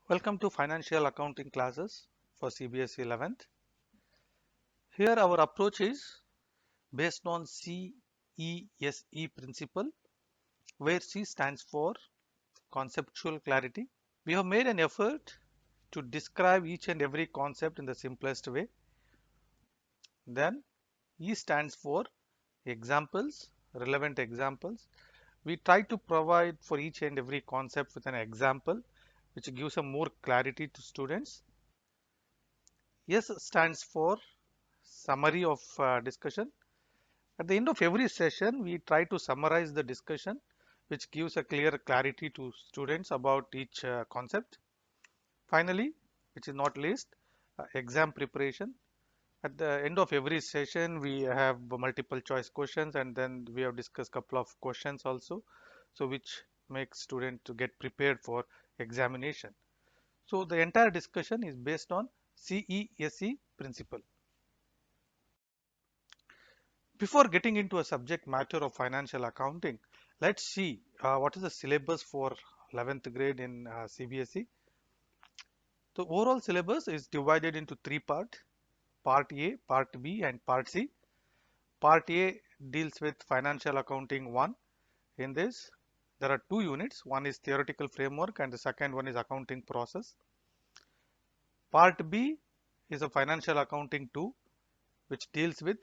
Welcome to financial accounting classes for CBSE 11th. Here our approach is based on CESE principle, where C stands for conceptual clarity. We have made an effort to describe each and every concept in the simplest way. Then E stands for examples, relevant examples. We try to provide for each and every concept with an example which gives a more clarity to students. S stands for summary of discussion. At the end of every session, we try to summarize the discussion, which gives a clear clarity to students about each concept. Finally, which is not least, exam preparation. At the end of every session, we have multiple choice questions, and then we have discussed couple of questions also, so which makes student to get prepared for examination. So the entire discussion is based on CESE principle. Before getting into a subject matter of financial accounting, let's see what is the syllabus for 11th grade in CBSE. The overall syllabus is divided into three parts: Part A, Part B, and Part C. Part A deals with financial accounting 1. In this, there are two units. One is theoretical framework and the second one is accounting process. Part B is a financial accounting 2, which deals with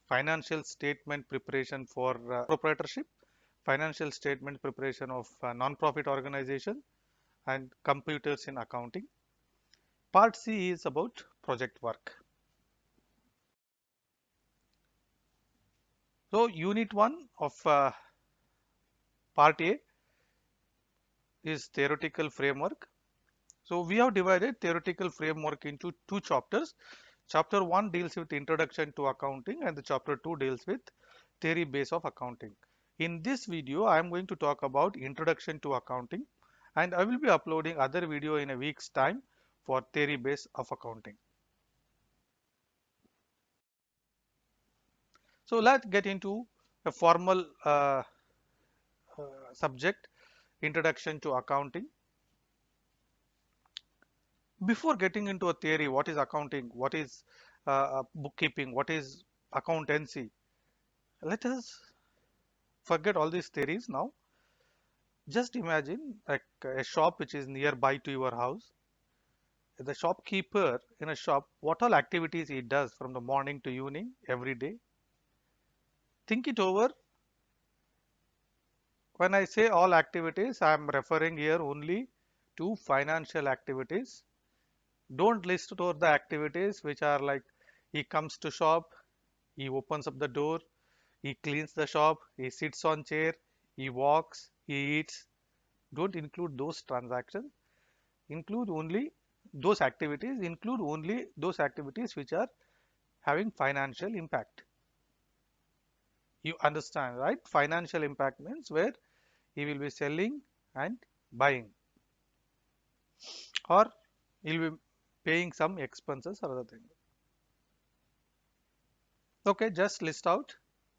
financial statement preparation for proprietorship, financial statement preparation of non-profit organization, and computers in accounting. Part C is about project work. So unit 1 of part A is theoretical framework. So we have divided theoretical framework into two chapters. Chapter 1 deals with introduction to accounting and the chapter 2 deals with theory base of accounting. In this video, I am going to talk about introduction to accounting, and I will be uploading other video in a week's time for theory base of accounting. So let's get into a formal subject, introduction to accounting. Before getting into a theory, what is accounting, what is bookkeeping, what is accountancy, let us forget all these theories now. Just imagine like a shop which is nearby to your house. The shopkeeper in a shop, what all activities he does from the morning to evening every day. Think it over. When I say all activities, I am referring here only to financial activities. Don't list over the activities which are like he comes to shop, he opens up the door, he cleans the shop, he sits on chair, he walks, he eats. Don't include those transactions. Include only those activities. Include only those activities which are having financial impact. You understand, right? Financial impact means where he will be selling and buying, or he will be paying some expenses or other thing. Okay, just list out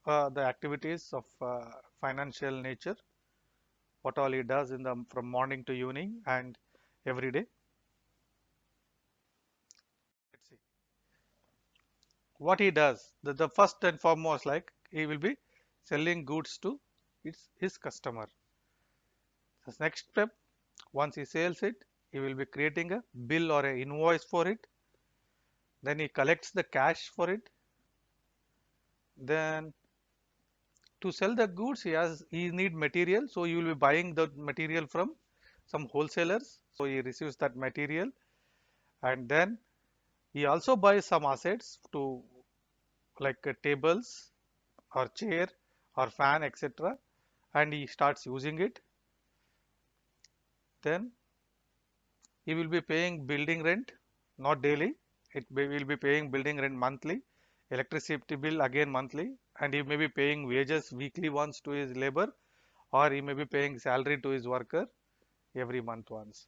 the activities of financial nature, what all he does in the from morning to evening and every day. Let's see what he does. The first and foremost, like he will be selling goods to his customer. The next step, once he sells it, he will be creating a bill or an invoice for it. Then he collects the cash for it. Then to sell the goods, he need material, so you will be buying the material from some wholesalers. So he receives that material, and then he also buys some assets to like tables or chair or fan, etc., and he starts using it. Then he will be paying building rent, not daily. Will be paying building rent monthly, electricity bill again monthly, and he may be paying wages weekly once to his labor, or he may be paying salary to his worker every month once.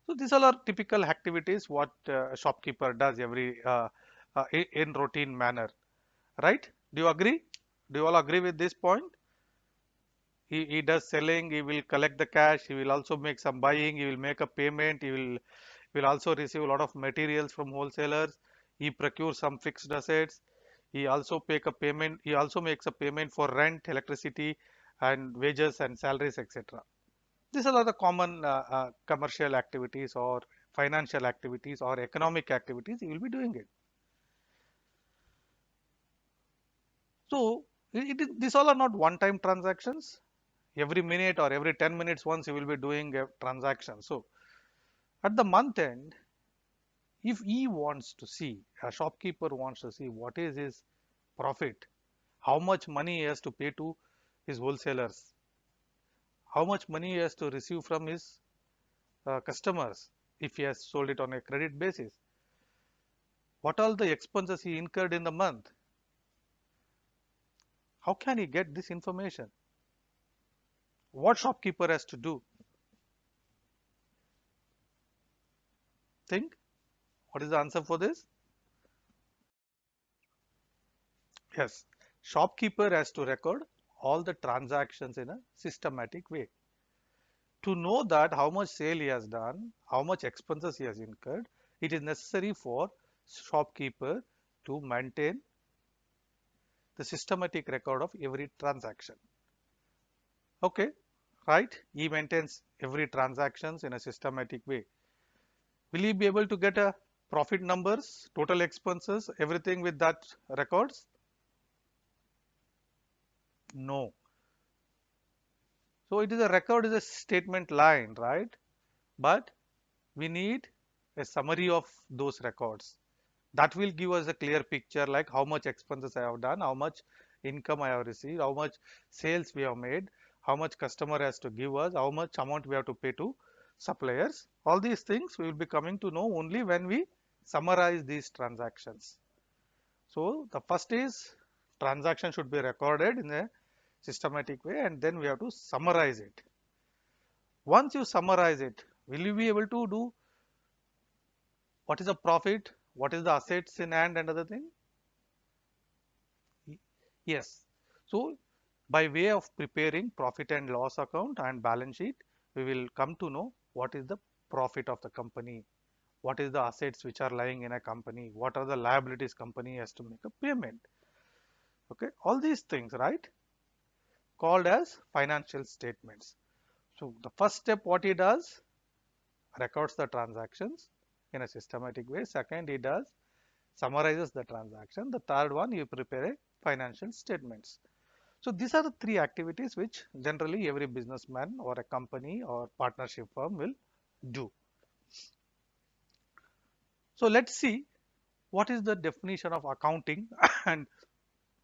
So these all are typical activities what a shopkeeper does every in routine manner, right? Do you agree? Do you all agree with this point? He does selling, he will collect the cash, he will also make some buying, he will make a payment, he will He will also receive a lot of materials from wholesalers. He procures some fixed assets. He also makes a payment for rent, electricity, and wages and salaries, etc. These are the common commercial activities or financial activities or economic activities he will be doing it. So these all are not one-time transactions. Every minute or every 10 minutes once you will be doing a transaction. So at the month end, if a shopkeeper wants to see what is his profit, how much money he has to pay to his wholesalers, how much money he has to receive from his customers if he has sold it on a credit basis, what all the expenses he incurred in the month, how can he get this information? What shopkeeper has to do? Think, what is the answer for this? Yes, shopkeeper has to record all the transactions in a systematic way. To know that how much sale he has done, how much expenses he has incurred, it is necessary for shopkeeper to maintain the systematic record of every transaction. Okay, right? He maintains every transactions in a systematic way. Will he be able to get a profit numbers, total expenses, everything with that records? No. So it is a record is a statement line, right? But we need a summary of those records. That will give us a clear picture like how much expenses I have done, how much income I have received, how much sales we have made, how much customer has to give us, how much amount we have to pay to suppliers. All these things we will be coming to know only when we summarize these transactions. So the first is transaction should be recorded in a systematic way and then we have to summarize it. Once you summarize it, will you be able to do what is the profit, what is the assets in hand and other thing? Yes. So by way of preparing profit and loss account and balance sheet, we will come to know what is the profit of the company, what is the assets which are lying in a company, what are the liabilities company has to make a payment. Okay, all these things, right, called as financial statements. So the first step what he does, records the transactions in a systematic way. Second, he does summarizes the transaction. The third one, you prepare a financial statements. So these are the three activities which generally every businessman or a company or partnership firm will do. So let's see what is the definition of accounting and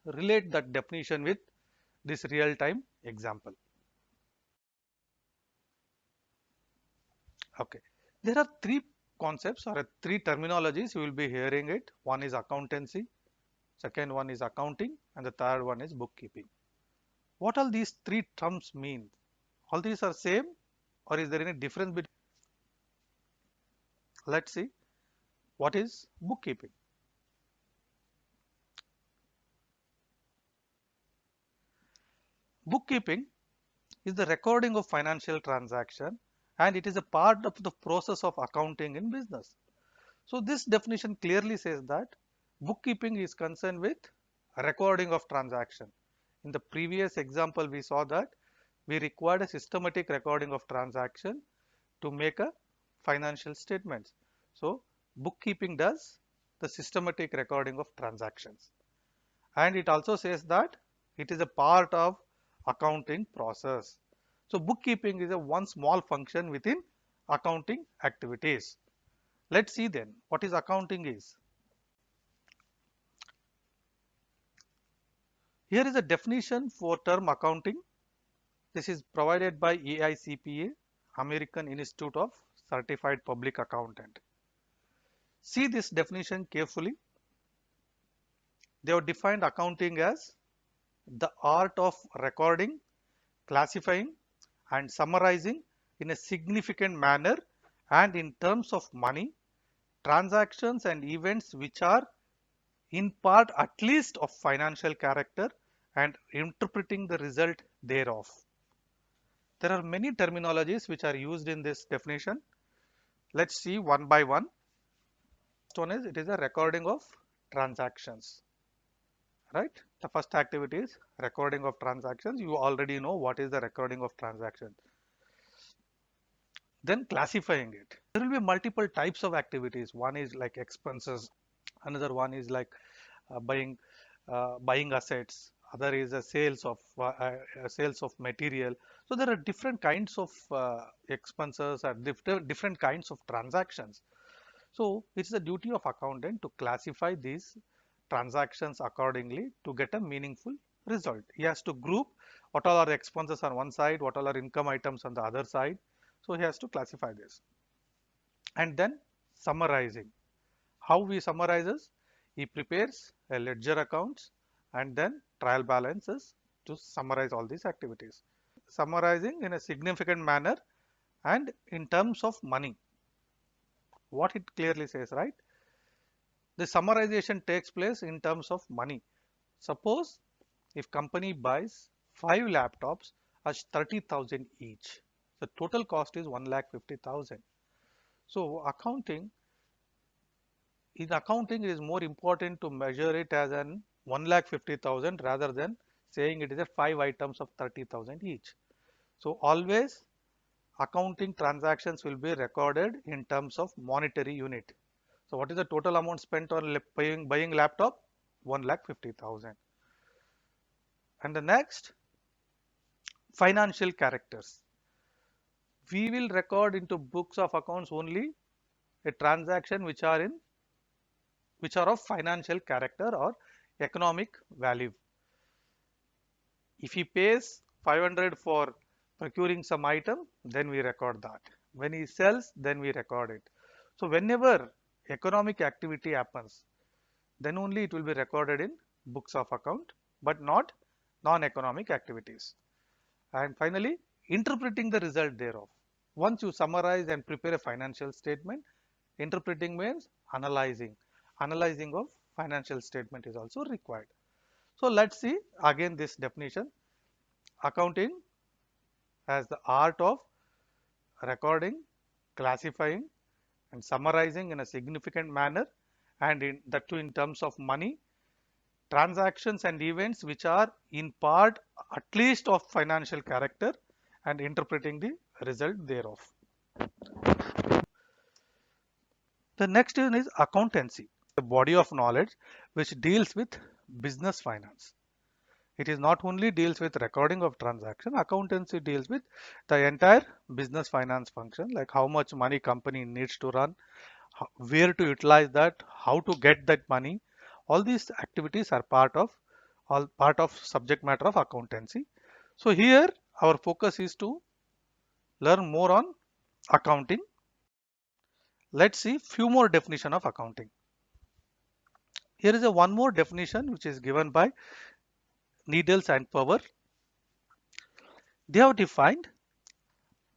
relate that definition with this real-time example. Okay, there are three concepts or three terminologies you will be hearing it. One is accountancy, second one is accounting, and the third one is bookkeeping. What all these three terms mean? All these are same or is there any difference between? Let's see what is bookkeeping. Bookkeeping is the recording of financial transaction and it is a part of the process of accounting in business. So this definition clearly says that bookkeeping is concerned with recording of transaction. In the previous example we saw that we required a systematic recording of transaction to make a financial statements. So bookkeeping does the systematic recording of transactions, and it also says that it is a part of accounting process. So bookkeeping is a one small function within accounting activities. Let's see then what is accounting is. Here is a definition for term accounting. This is provided by AICPA, American Institute of Certified Public Accountant. See this definition carefully. They have defined accounting as the art of recording, classifying and summarizing in a significant manner and in terms of money, transactions and events which are in part at least of financial character and interpreting the result thereof. There are many terminologies which are used in this definition. Let's see one by one. First one is, it is a recording of transactions, right? The first activity is recording of transactions. You already know what is the recording of transactions. Then classifying it. There will be multiple types of activities. One is like expenses. Another one is like buying assets. Other is a sales of material. So there are different kinds of expenses and different kinds of transactions. So it's the duty of accountant to classify these transactions accordingly to get a meaningful result. He has to group what all are expenses on one side, what all are income items on the other side. So he has to classify this. And then summarizing. How we summarizes? He prepares a ledger accounts and then trial balances to summarize all these activities. Summarizing in a significant manner and in terms of money. What it clearly says, right? The summarization takes place in terms of money. Suppose if company buys 5 laptops at 30,000 each, the total cost is 1,50,000. So in accounting it is more important to measure it as an 1,50,000 rather than saying it is a 5 items of 30,000 each. So always accounting transactions will be recorded in terms of monetary unit. So what is the total amount spent on buying laptop? 1,50,000. And the next, financial characters. We will record into books of accounts only a transaction which are of financial character or economic value. If he pays 500 for procuring some item, then we record that. When he sells, then we record it. So whenever economic activity happens, then only it will be recorded in books of account, but not non-economic activities. And finally, interpreting the result thereof. Once you summarize and prepare a financial statement, interpreting means analyzing. Analyzing of financial statement is also required. So let's see again this definition. Accounting as the art of recording, classifying and summarizing in a significant manner, and that too in terms of money, transactions and events which are in part at least of financial character, and interpreting the result thereof. The next one is accountancy, a body of knowledge which deals with business finance. It is not only deals with recording of transaction, accountancy deals with the entire business finance function, like how much money company needs to run, where to utilize that, how to get that money. All these activities are part of subject matter of accountancy. So here our focus is to learn more on accounting. Let's see few more definition of accounting. Here is a one more definition which is given by Needles and Power. They have defined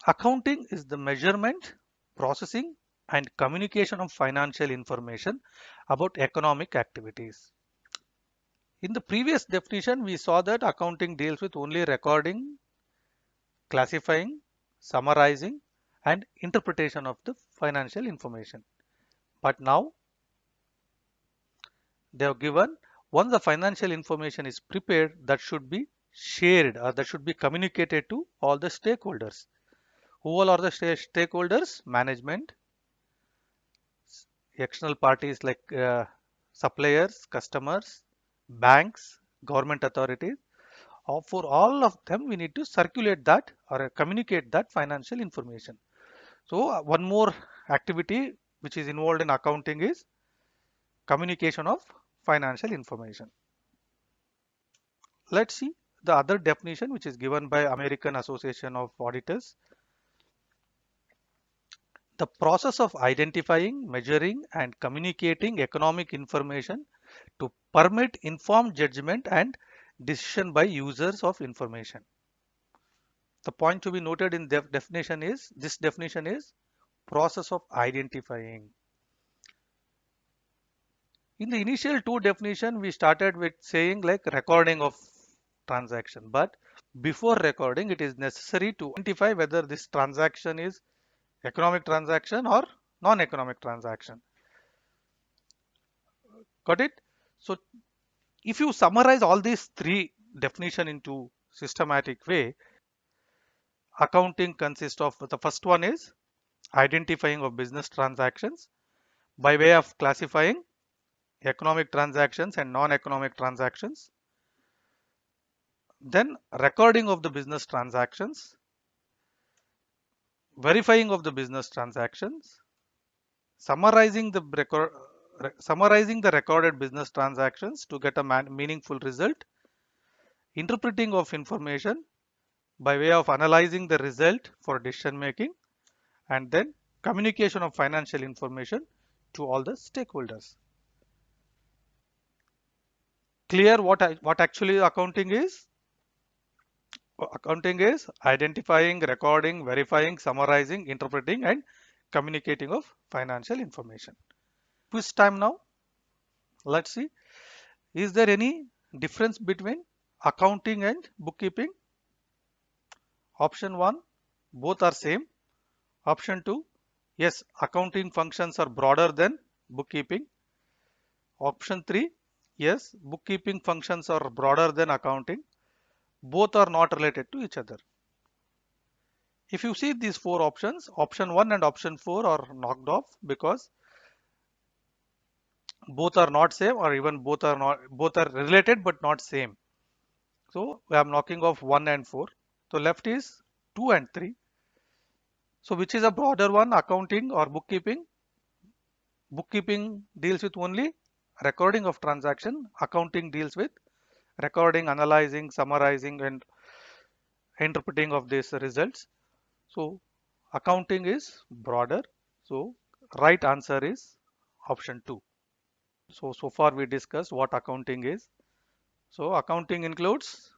accounting is the measurement, processing and communication of financial information about economic activities. In the previous definition, we saw that accounting deals with only recording, classifying, summarizing and interpretation of the financial information. But now they have given, once the financial information is prepared, that should be shared or that should be communicated to all the stakeholders. Who all are the stakeholders? Management, external parties like suppliers, customers, banks, government authorities. For all of them, we need to circulate that or communicate that financial information. So one more activity which is involved in accounting is communication of financial information. Let's see the other definition which is given by American Association of Auditors. The process of identifying, measuring and communicating economic information to permit informed judgment and decision by users of information. The point to be noted in this definition is process of identifying. In the initial two definition, we started with saying like recording of transaction, but before recording, it is necessary to identify whether this transaction is economic transaction or non-economic transaction. Got it? So if you summarize all these three definition into systematic way, accounting consists of the first one is identifying of business transactions by way of classifying economic transactions and non-economic transactions, then recording of the business transactions, verifying of the business transactions, summarizing the recorded business transactions to get a meaningful result, interpreting of information by way of analyzing the result for decision making, and then communication of financial information to all the stakeholders. Clear what actually accounting is? Accounting is identifying, recording, verifying, summarizing, interpreting, and communicating of financial information. Quiz time now. Let's see. Is there any difference between accounting and bookkeeping? Option 1, both are same. Option 2, yes, accounting functions are broader than bookkeeping. Option 3, yes, bookkeeping functions are broader than accounting. Both are not related to each other. If you see these four options, option 1 and option 4 are knocked off because both are not same, or even both are related but not same. So I am knocking off 1 and 4. So left is 2 and 3. So which is a broader one, accounting or bookkeeping? Bookkeeping deals with only recording of transaction. Accounting deals with recording, analyzing, summarizing, and interpreting of these results. So accounting is broader. So right answer is option 2. So far we discussed what accounting is. So accounting includes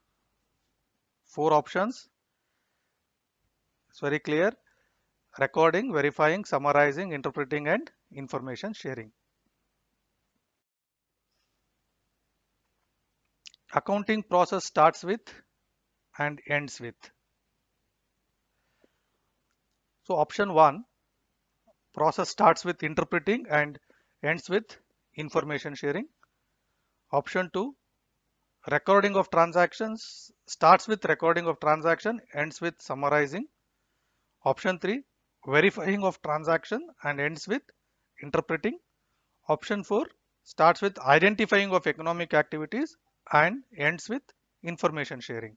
four options. It's very clear. Recording, verifying, summarizing, interpreting, and information sharing. Accounting process starts with and ends with. So option 1, process starts with interpreting and ends with information sharing. Option 2, recording of transactions starts with recording of transaction, ends with summarizing. Option 3, verifying of transaction and ends with interpreting. Option 4, starts with identifying of economic activities and ends with information sharing.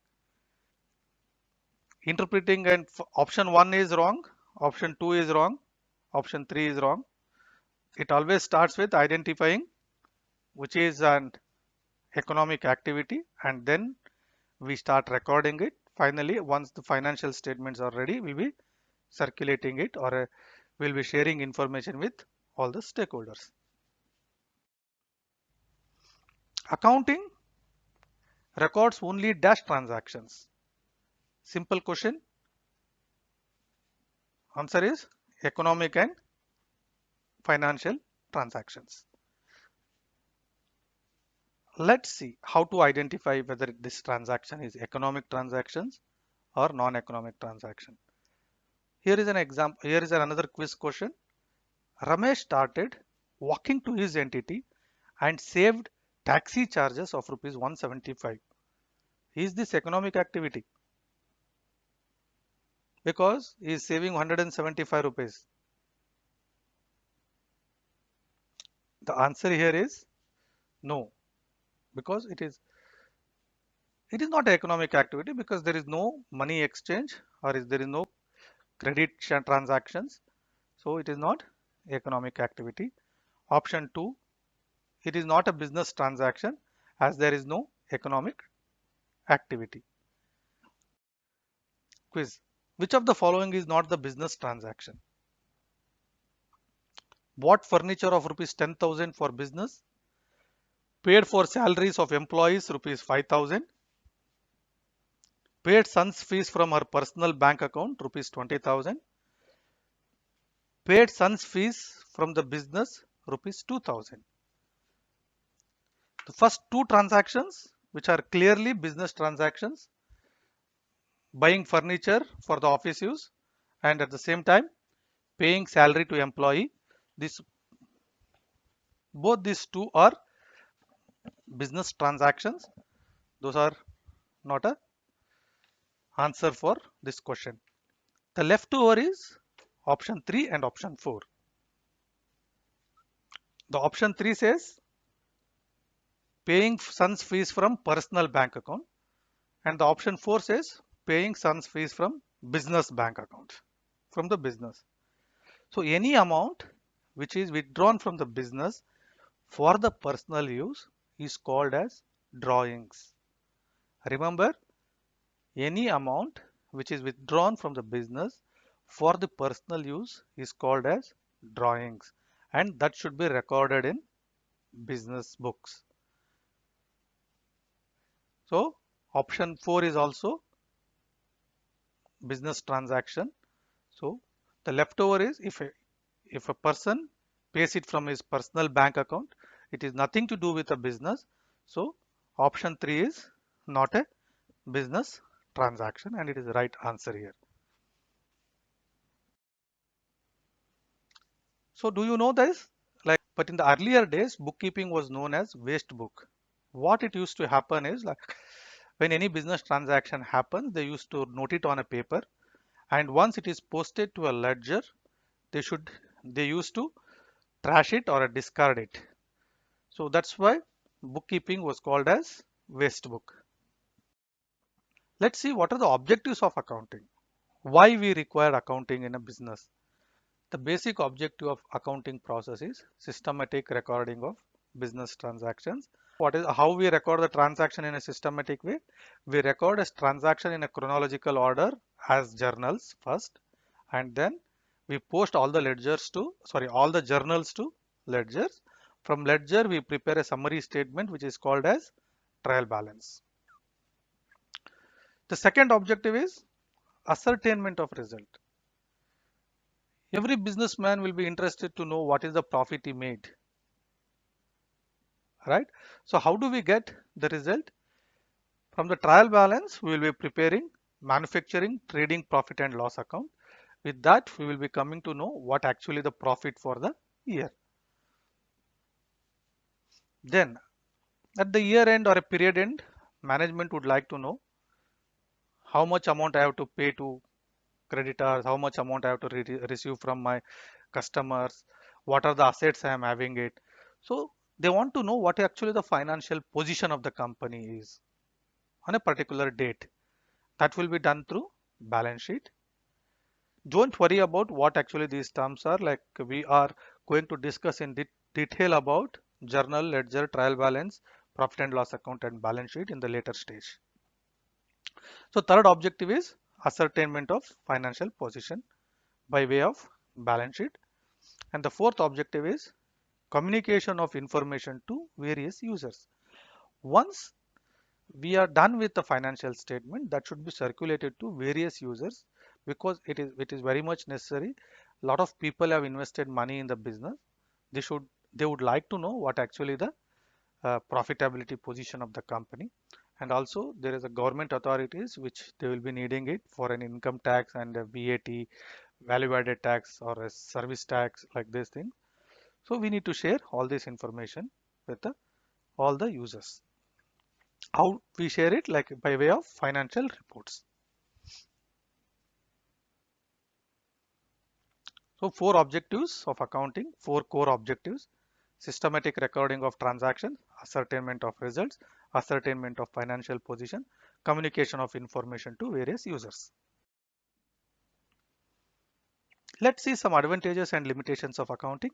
Interpreting and option 1 is wrong, option 2 is wrong, option 3 is wrong. It always starts with identifying, which is an economic activity, and then we start recording it. Finally, once the financial statements are ready, we'll be circulating it, or we'll be sharing information with all the stakeholders. Accounting records only dash transactions. Simple question. Answer is economic and financial transactions. Let's see how to identify whether this transaction is economic transactions or non-economic transaction. Here is an example. Here is another quiz question. Ramesh started walking to his entity and saved taxi charges of rupees 175. Is this economic activity? Because he is saving 175 rupees. The answer here is no, because it is not an economic activity, because there is no money exchange, or there is no credit transactions. So it is not economic activity. Option 2, it is not a business transaction, as there is no economic activity. Quiz. Which of the following is not the business transaction? Bought furniture of rupees 10,000 for business. Paid for salaries of employees rupees 5,000. Paid son's fees from her personal bank account rupees 20,000. Paid son's fees from the business rupees 2,000. The first two transactions, which are clearly business transactions, buying furniture for the office use, and at the same time paying salary to employee. This both these two are business transactions. Those are not a answer for this question. The leftover is option 3 and option 4. The option 3 says paying son's fees from personal bank account, and the option 4 says paying son's fees from business bank account, from the business. So any amount which is withdrawn from the business for the personal use is called as drawings. Remember, any amount which is withdrawn from the business for the personal use is called as drawings, and that should be recorded in business books. So option 4 is also business transaction. So the leftover is if a person pays it from his personal bank account, it is nothing to do with a business. So option 3 is not a business transaction, and it is the right answer here. So do you know this? But in the earlier days, bookkeeping was known as waste book. What it used to happen is like when any business transaction happens, they used to note it on a paper, and once it is posted to a ledger, they used to trash it or discard it. So that's why bookkeeping was called as waste book. Let's see what are the objectives of accounting. Why we require accounting in a business. The basic objective of accounting process is systematic recording of business transactions. What is how we record the transaction in a systematic way? We record a transaction in a chronological order as journals first, and then we post all the all the journals to ledgers. From ledger, we prepare a summary statement which is called as trial balance. The second objective is ascertainment of result. Every businessman will be interested to know what is the profit he made, right? So how do we get the result? From the trial balance, we will be preparing manufacturing trading profit and loss account. With that, we will be coming to know what actually the profit for the year. Then at the year end or a period end, management would like to know how much amount I have to pay to creditors, how much amount I have to receive from my customers, what are the assets I am having it. So they want to know what actually the financial position of the company is on a particular date. That will be done through balance sheet. Don't worry about what actually these terms are. Like we are going to discuss in detail about journal, ledger, trial balance, profit and loss account and balance sheet in the later stage. So third objective is ascertainment of financial position by way of balance sheet. And the fourth objective is communication of information to various users. Once we are done with the financial statement, that should be circulated to various users because it is very much necessary. A lot of people have invested money in the business. They would like to know what actually the profitability position of the company, and also there is a government authorities which they will be needing it for an income tax and a VAT, value added tax or a service tax, like this thing. So we need to share all this information with all the users. How we share it? Like by way of financial reports. So four objectives of accounting, four core objectives: systematic recording of transactions, ascertainment of results, ascertainment of financial position, communication of information to various users. Let's see some advantages and limitations of accounting.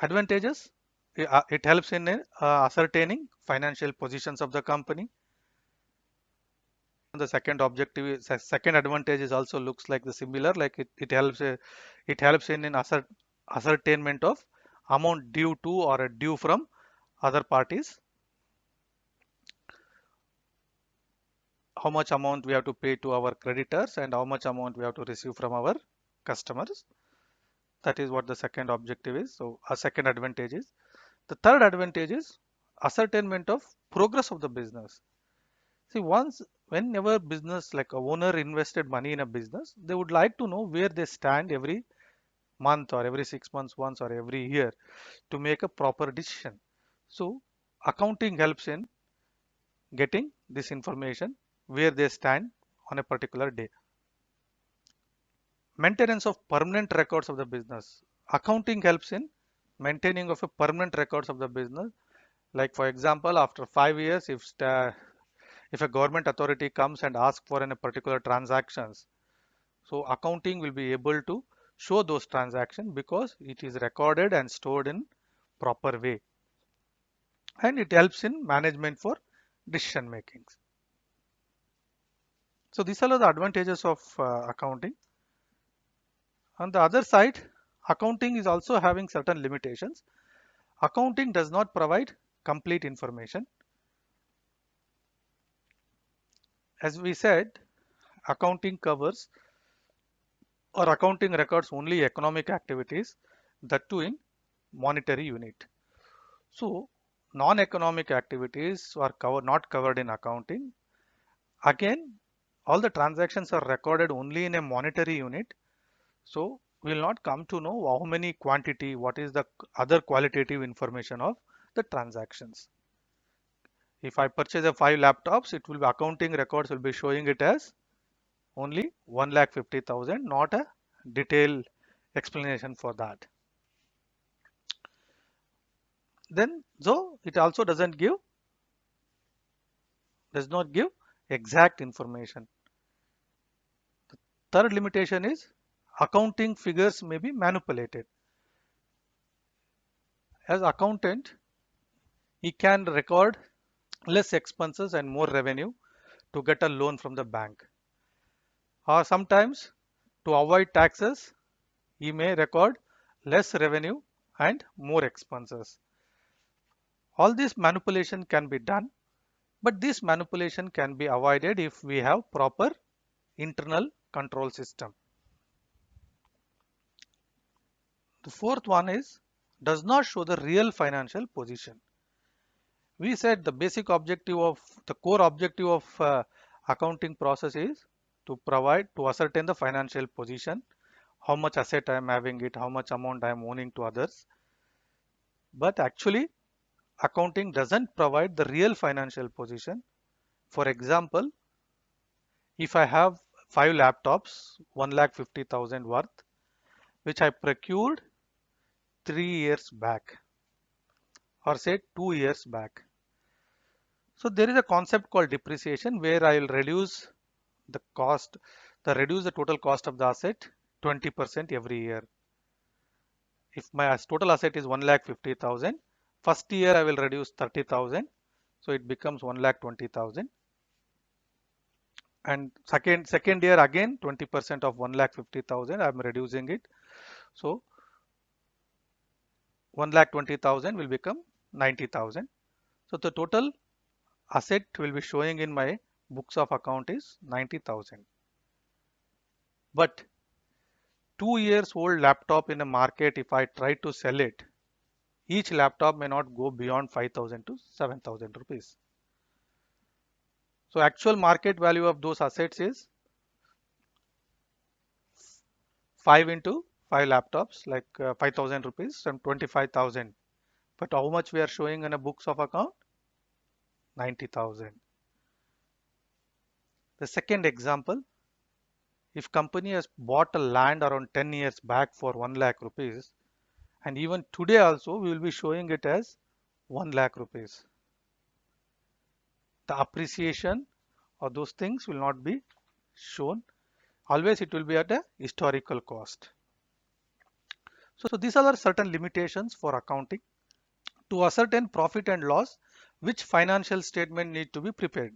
Advantages: it helps in ascertaining financial positions of the company. The second objective is second advantage is also looks like the similar, like it helps in ascertainment of amount due to or a due from other parties, how much amount we have to pay to our creditors and how much amount we have to receive from our customers. That is what the second objective is. So a second advantage is. The third advantage is ascertainment of progress of the business. See, once whenever business like a owner invested money in a business, they would like to know where they stand every month or every 6 months once or every year to make a proper decision. So accounting helps in getting this information where they stand on a particular day. Maintenance of permanent records of the business. Accounting helps in maintaining of a permanent records of the business. Like for example, after 5 years, if a government authority comes and asks for a particular transactions, so accounting will be able to show those transactions because it is recorded and stored in proper way, and it helps in management for decision making. So these are the advantages of accounting. On the other side, accounting is also having certain limitations. Accounting does not provide complete information. As we said, accounting covers or accounting records only economic activities, that too in monetary unit. So non-economic activities are not covered in accounting. Again, all the transactions are recorded only in a monetary unit. So we will not come to know how many quantity, what is the other qualitative information of the transactions. If I purchase a 5 laptops, it will be accounting records will be showing it as only 1,50,000, not a detailed explanation for that. Then, so it also does not give exact information. Third limitation is accounting figures may be manipulated. As accountant, he can record less expenses and more revenue to get a loan from the bank. Or sometimes to avoid taxes, he may record less revenue and more expenses. All this manipulation can be done, but this manipulation can be avoided if we have proper internal control system. The fourth one is does not show the real financial position. We said the basic objective of the core objective of accounting process is to ascertain the financial position, how much asset I am having it, how much amount I am owning to others. But actually, accounting doesn't provide the real financial position. For example, if I have 5 laptops, 1,50,000 worth, which I procured 3 years back, or say 2 years back. So there is a concept called depreciation where I will reduce the cost, reduce the total cost of the asset 20% every year. If my total asset is 1,50,000, first year I will reduce 30,000, so it becomes 1,20,000. And second year again 20% of 1,50,000 I am reducing it, so 1,20,000 will become 90,000. So the total asset will be showing in my books of account is 90,000. But 2 years old laptop in a market, if I try to sell it, each laptop may not go beyond 5,000 to 7,000 rupees. So actual market value of those assets is 5 into 5 laptops, like 5,000 rupees and 25,000. But how much we are showing in a books of account? 90,000. The second example, if company has bought a land around 10 years back for 1 lakh rupees, and even today also we will be showing it as 1 lakh rupees. The appreciation of those things will not be shown. Always it will be at a historical cost. So these are certain limitations for accounting. To ascertain profit and loss, which financial statement need to be prepared?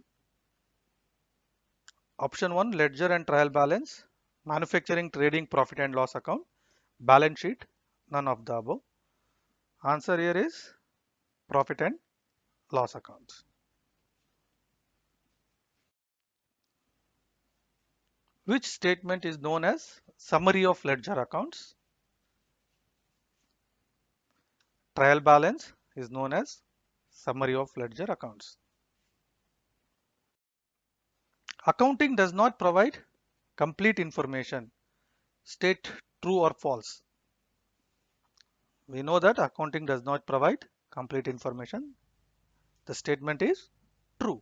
Option 1, ledger and trial balance, manufacturing trading profit and loss account, balance sheet, none of the above. Answer here is profit and loss accounts. Which statement is known as summary of ledger accounts? Trial balance is known as summary of ledger accounts. Accounting does not provide complete information. State true or false. We know that accounting does not provide complete information. The statement is true.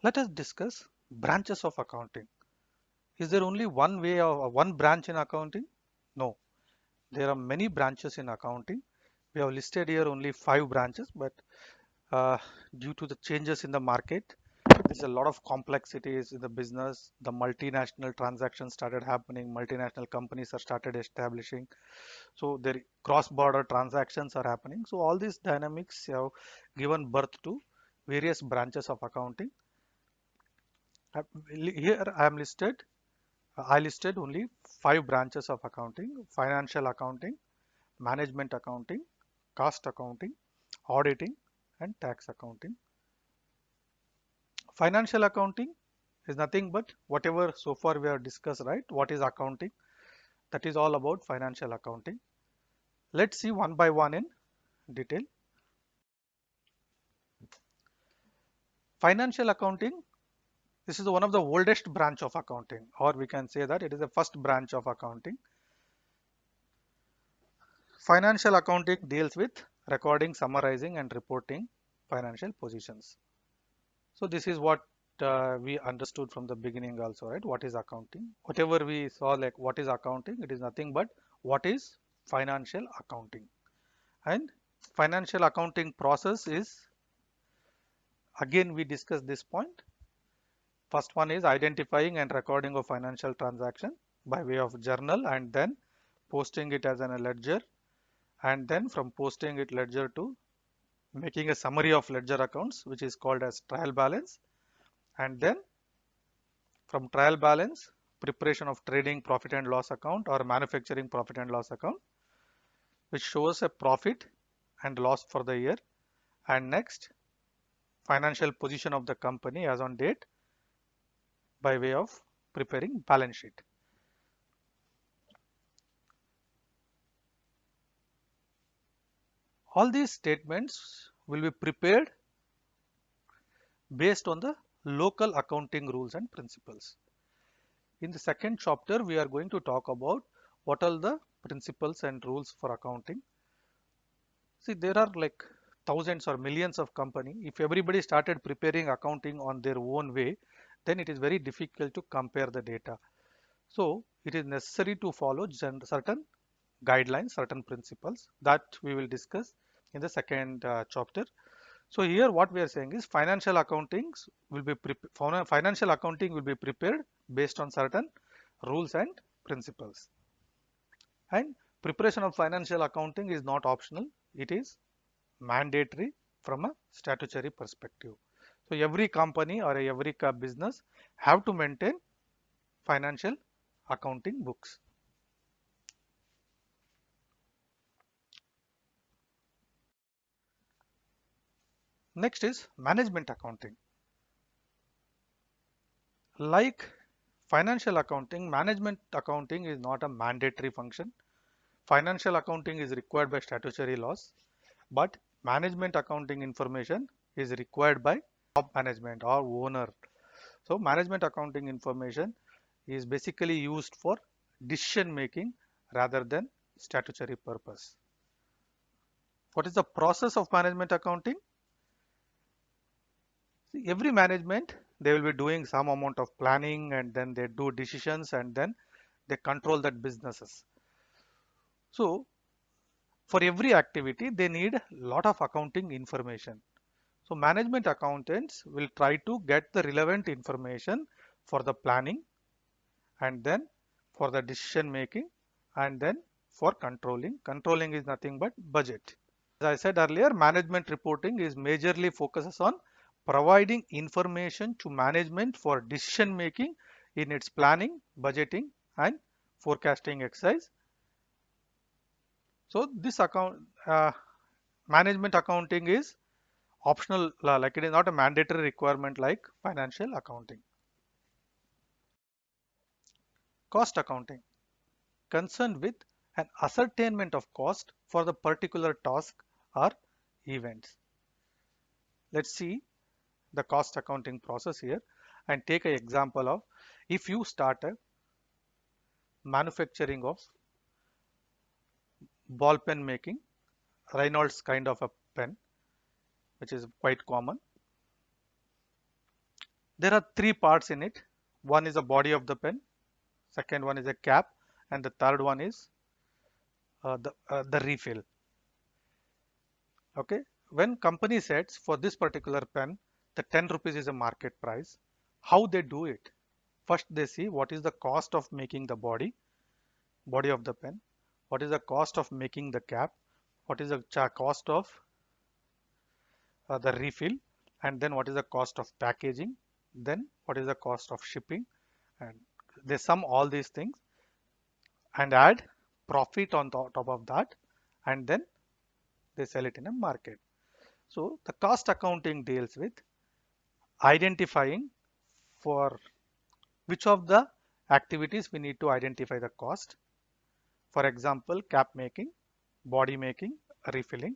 Let us discuss branches of accounting. Is there only one way or one branch in accounting? No, there are many branches in accounting. We have listed here only 5 branches, but uh, due to the changes in the market, there's a lot of complexities in the business. The multinational transactions started happening, multinational companies are started establishing, so their cross-border transactions are happening. So all these dynamics have given birth to various branches of accounting. Here I listed only 5 branches of accounting: financial accounting, management accounting, cost accounting, auditing, and tax accounting. Financial accounting is nothing but whatever so far we have discussed, right? What is accounting? That is all about financial accounting. Let's see one by one in detail. Financial accounting, this is one of the oldest branch of accounting, or we can say that it is the first branch of accounting. Financial accounting deals with recording, summarizing, and reporting financial positions. So this is what we understood from the beginning also, right? What is accounting? Whatever we saw, like what is accounting, it is nothing but what is financial accounting. And financial accounting process is, again we discussed this point. First one is identifying and recording of financial transaction by way of journal, and then posting it as a ledger, and then from posting it ledger to making a summary of ledger accounts, which is called as trial balance, and then from trial balance, preparation of trading profit and loss account or manufacturing profit and loss account, which shows a profit and loss for the year, and next financial position of the company as on date by way of preparing balance sheet. All these statements will be prepared based on the local accounting rules and principles. In the second chapter, we are going to talk about what are the principles and rules for accounting. See, there are like thousands or millions of companies. If everybody started preparing accounting on their own way, then it is very difficult to compare the data. So it is necessary to follow certain guidelines, certain principles that we will discuss in the second chapter. So here what we are saying is financial accounting will be prepared based on certain rules and principles. And preparation of financial accounting is not optional, it is mandatory from a statutory perspective. So every company or every business have to maintain financial accounting books. Next is management accounting. Like financial accounting, management accounting is not a mandatory function. Financial accounting is required by statutory laws, but management accounting information is required by top management or owner. So management accounting information is basically used for decision making rather than statutory purpose. What is the process of management accounting? See, every management, they will be doing some amount of planning, and then they do decisions, and then they control that businesses. So for every activity, they need a lot of accounting information. So management accountants will try to get the relevant information for the planning, and then for the decision making, and then for controlling. Controlling is nothing but budget. As I said earlier, management reporting is majorly focuses on providing information to management for decision making in its planning, budgeting, and forecasting exercise. So this management accounting is optional, like it is not a mandatory requirement like financial accounting. Cost accounting, concerned with an ascertainment of cost for the particular task or events. Let's see the cost accounting process here and take an example of if you start a manufacturing of ball pen making, Reynolds kind of a pen, which is quite common. There are three parts in it. One is the body of the pen, second one is a cap, and the third one is the refill. Okay, when company sets for this particular pen, the 10 rupees is a market price. How they do it? First, they see what is the cost of making the body of the pen, what is the cost of making the cap, what is the cost of the refill, and then what is the cost of packaging, then what is the cost of shipping, and they sum all these things and add profit on top of that, and then they sell it in a market. So the cost accounting deals with identifying for which of the activities we need to identify the cost. For example, cap making, body making, refilling.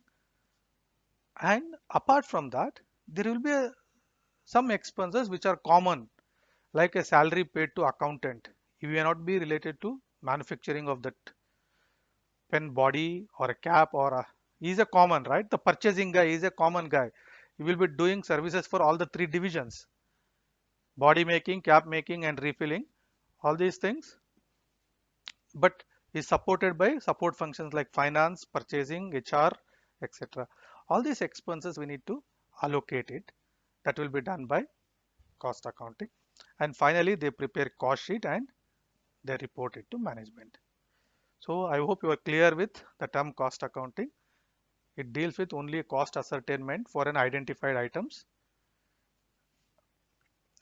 And apart from that, there will be some expenses which are common, like a salary paid to accountant. It may not be related to manufacturing of that pen body or a cap or a, he is a common, right? The purchasing guy is a common guy. He will be doing services for all the three divisions: body making, cap making, and refilling. All these things, but is supported by support functions like finance, purchasing, HR, etc. All these expenses we need to allocate it. That will be done by cost accounting. And finally, they prepare cost sheet and they report it to management. So I hope you are clear with the term cost accounting. It deals with only cost ascertainment for an identified items,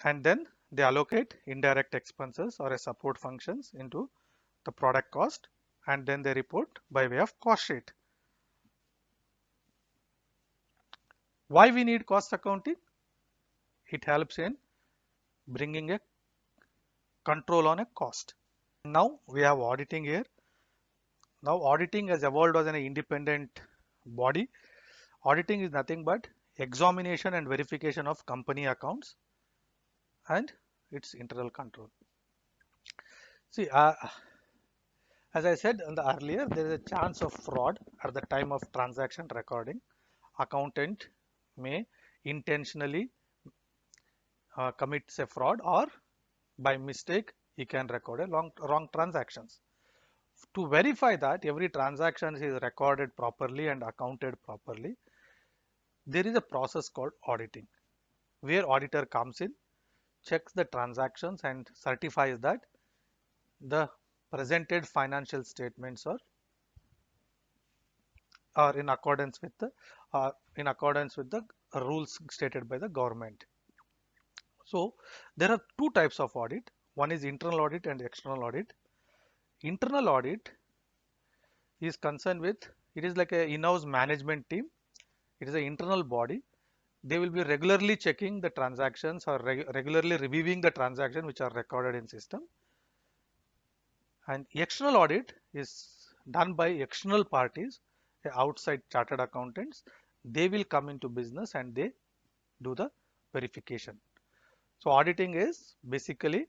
and then they allocate indirect expenses or a support functions into the product cost, and then they report by way of cost sheet. Why we need cost accounting? It helps in bringing a control on a cost. Now we have auditing here. Now auditing has evolved as an independent body. Auditing is nothing but examination and verification of company accounts and its internal control. See, as I said in the earlier, there is a chance of fraud at the time of transaction recording. Accountant may intentionally commits a fraud, or by mistake he can record a wrong transactions. To verify that every transaction is recorded properly and accounted properly, there is a process called auditing, where auditor comes in, checks the transactions and certifies that the presented financial statements are in accordance with the rules stated by the government. So there are two types of audit. One is internal audit and external audit. Internal audit is concerned with, it is like a in-house management team. It is an internal body. They will be regularly checking the transactions or regularly reviewing the transaction which are recorded in system. And external audit is done by external parties, outside chartered accountants. They will come into business and they do the verification. So auditing is basically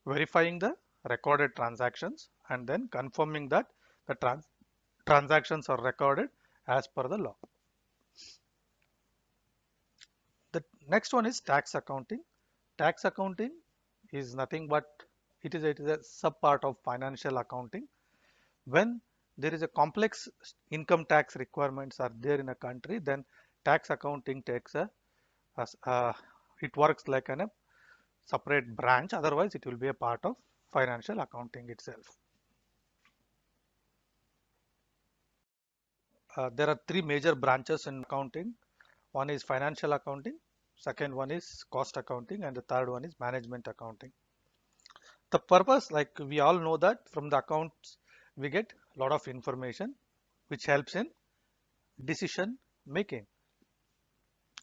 verifying the recorded transactions and then confirming that the transactions are recorded as per the law. The next one is tax accounting. Tax accounting is nothing but it is a sub part of financial accounting. When there is a complex income tax requirements are there in a country, then tax accounting takes it works like a separate branch. Otherwise, it will be a part of financial accounting itself. There are three major branches in accounting. One is financial accounting, second one is cost accounting, and the third one is management accounting. The purpose, like we all know that from the accounts we get a lot of information which helps in decision making.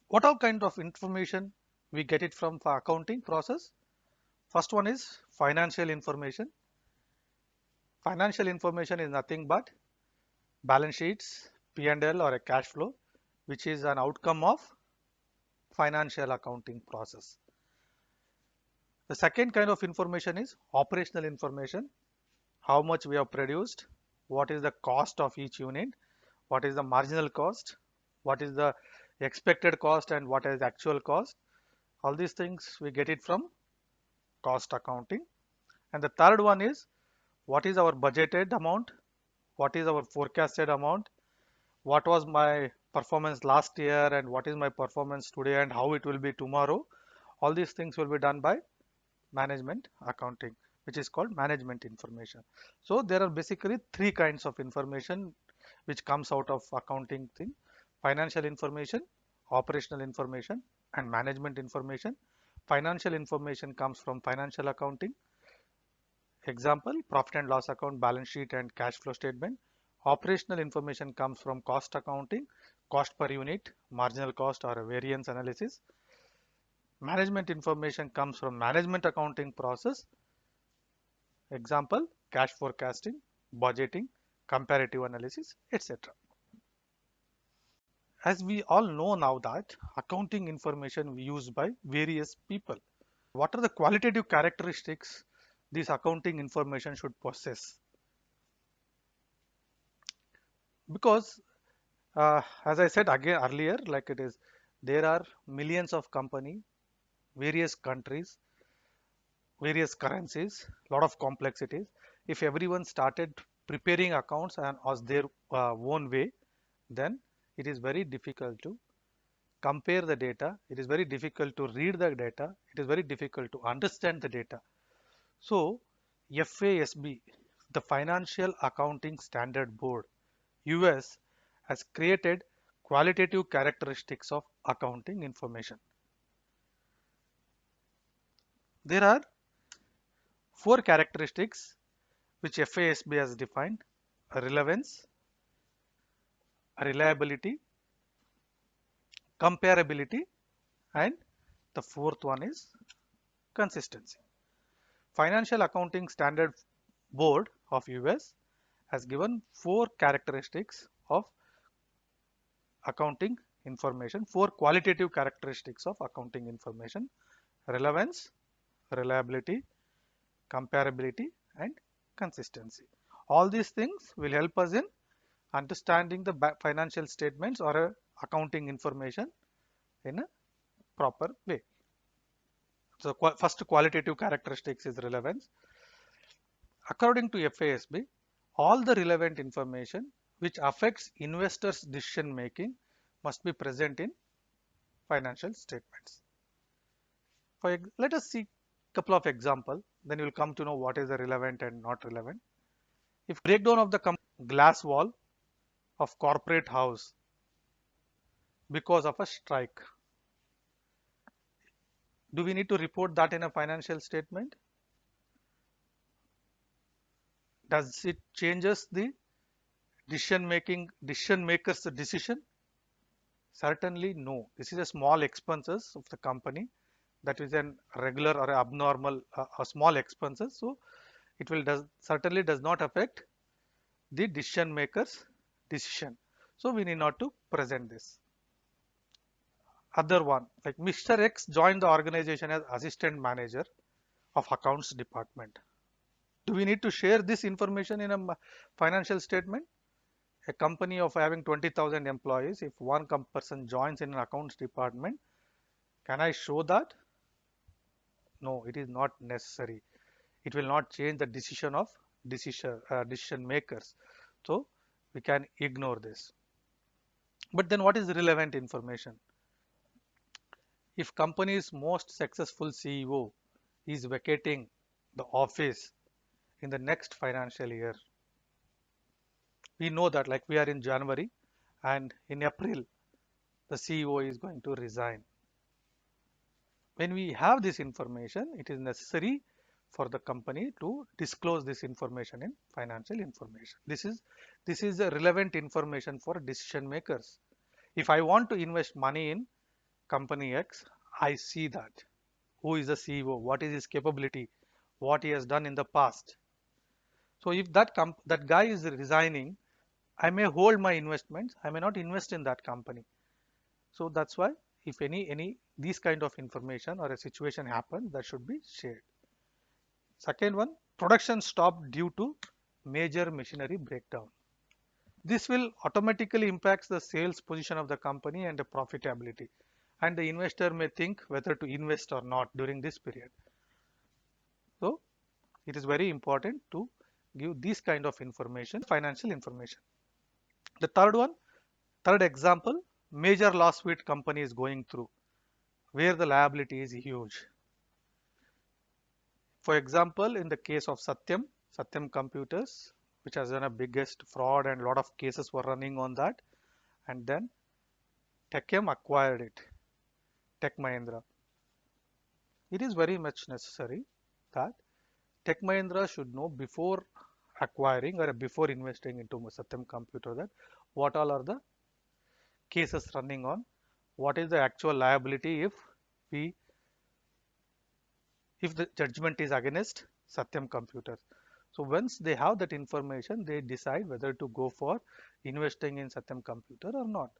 What all kind of information we get it from the accounting process? First one is financial information. Financial information is nothing but balance sheets, P&L or a cash flow, which is an outcome of financial accounting process. The second kind of information is operational information. How much we have produced, what is the cost of each unit, what is the marginal cost, what is the expected cost and what is the actual cost. All these things we get it from cost accounting. And the third one is what is our budgeted amount, what is our forecasted amount, what was my performance last year and what is my performance today and how it will be tomorrow. All these things will be done by management accounting, which is called management information. So there are basically three kinds of information which comes out of accounting thing: financial information, operational information, and management information. Financial information comes from financial accounting. Example, profit and loss account, balance sheet and cash flow statement. Operational information comes from cost accounting, cost per unit, marginal cost or a variance analysis. Management information comes from management accounting process. Example, cash forecasting, budgeting, comparative analysis, etc. As we all know now that accounting information used by various people. What are the qualitative characteristics this accounting information should possess? Because as I said again earlier, like it is, there are millions of company, various countries, various currencies, lot of complexities. If everyone started preparing accounts and as their own way, then it is very difficult to compare the data. It is very difficult to read the data. It is very difficult to understand the data. So FASB, the Financial Accounting Standard Board, US, has created qualitative characteristics of accounting information. There are four characteristics which FASB has defined: relevance, reliability, comparability, and the fourth one is consistency. Financial Accounting Standard Board of US has given four characteristics of accounting information, four qualitative characteristics of accounting information: relevance, reliability, comparability, and consistency. All these things will help us in understanding the financial statements or accounting information in a proper way. So first qualitative characteristics is relevance. According to FASB, all the relevant information which affects investors' decision making must be present in financial statements. Let us see a couple of examples, then you will come to know what is the relevant and not relevant. If breakdown of the glass wall of corporate house because of a strike, do we need to report that in a financial statement? Does it changes the decision maker's decision? Certainly no. This is a small expenses of the company, that is an regular or abnormal a small expenses, so it will certainly does not affect the decision maker's decision, so we need not to present this. Other one, like Mr. X joined the organization as assistant manager of accounts department. Do we need to share this information in a financial statement? A company of having 20,000 employees, if one person joins in an accounts department, can I show that? No, it is not necessary. It will not change the decision of decision makers, so we can ignore this. But then what is relevant information? If company's most successful CEO is vacating the office in the next financial year, we know that, like we are in January and in April the CEO is going to resign. When we have this information, it is necessary for the company to disclose this information in financial information. This is a relevant information for decision makers. If I want to invest money in company X, I see that who is the CEO, what is his capability, what he has done in the past. So if that guy is resigning, I may hold my investments, I may not invest in that company. So that's why if any these kind of information or a situation happens, that should be shared. Second one, production stopped due to major machinery breakdown. This will automatically impact the sales position of the company and the profitability, and the investor may think whether to invest or not during this period. So it is very important to give this kind of information, financial information. The third example, major lawsuit company is going through where the liability is huge. For example, in the case of Satyam Computers, which has done a biggest fraud and a lot of cases were running on that, and then Techem acquired it, Tech Mahindra. It is very much necessary that Tech Mahindra should know before acquiring or before investing into Satyam Computer that what all are the cases running on, what is the actual liability we if the judgment is against Satyam Computers. So once they have that information, they decide whether to go for investing in Satyam Computer or not.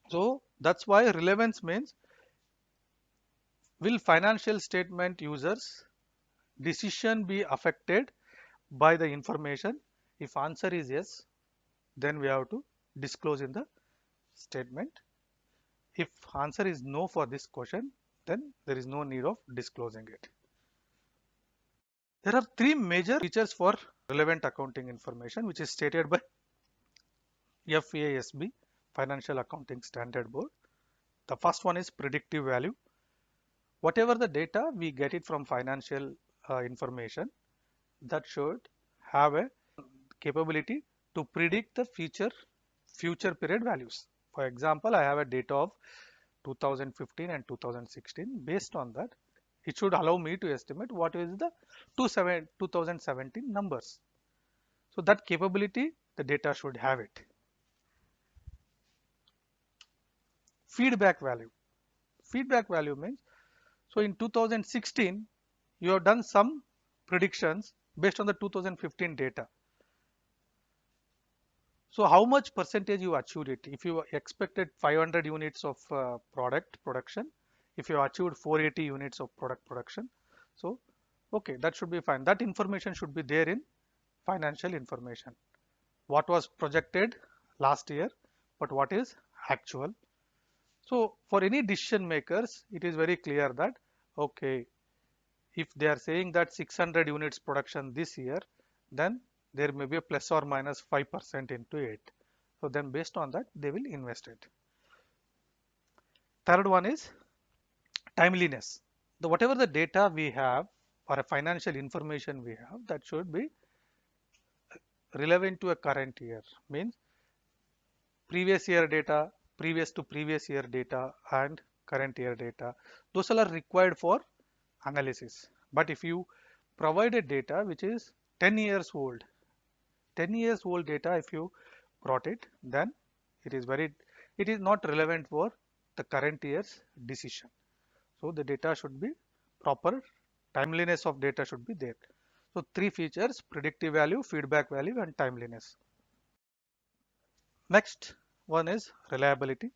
So that's why relevance means, will financial statement users decision be affected by the information? If answer is yes, then we have to disclose in the statement. If answer is no for this question, then there is no need of disclosing it. There are three major features for relevant accounting information, which is stated by FASB, Financial Accounting Standard Board. The first one is predictive value. Whatever the data we get it from financial information, that should have a capability to predict the future period values. For example, I have a data of 2015 and 2016. Based on that, it should allow me to estimate what is the 2017 numbers. So that capability, the data should have it. Feedback value. Feedback value means, so in 2016, you have done some predictions based on the 2015 data. So how much percentage you achieved it? If you expected 500 units of product production, if you achieved 480 units of product production, so okay, that should be fine. That information should be there in financial information. What was projected last year, but what is actual. So for any decision makers, it is very clear that, okay, if they are saying that 600 units production this year, then there may be a plus or minus 5% into it. So then based on that, they will invest it. Third one is timeliness. Whatever the data we have or a financial information we have, that should be relevant to a current year. Means previous year data, previous to previous year data, and current year data. Those all are required for analysis. But if you provide a data which is 10 years old, 10 years old data, if you brought it, then it is not relevant for the current year's decision. So the data should be proper, timeliness of data should be there. So three features: predictive value, feedback value, and timeliness. Next one is reliability.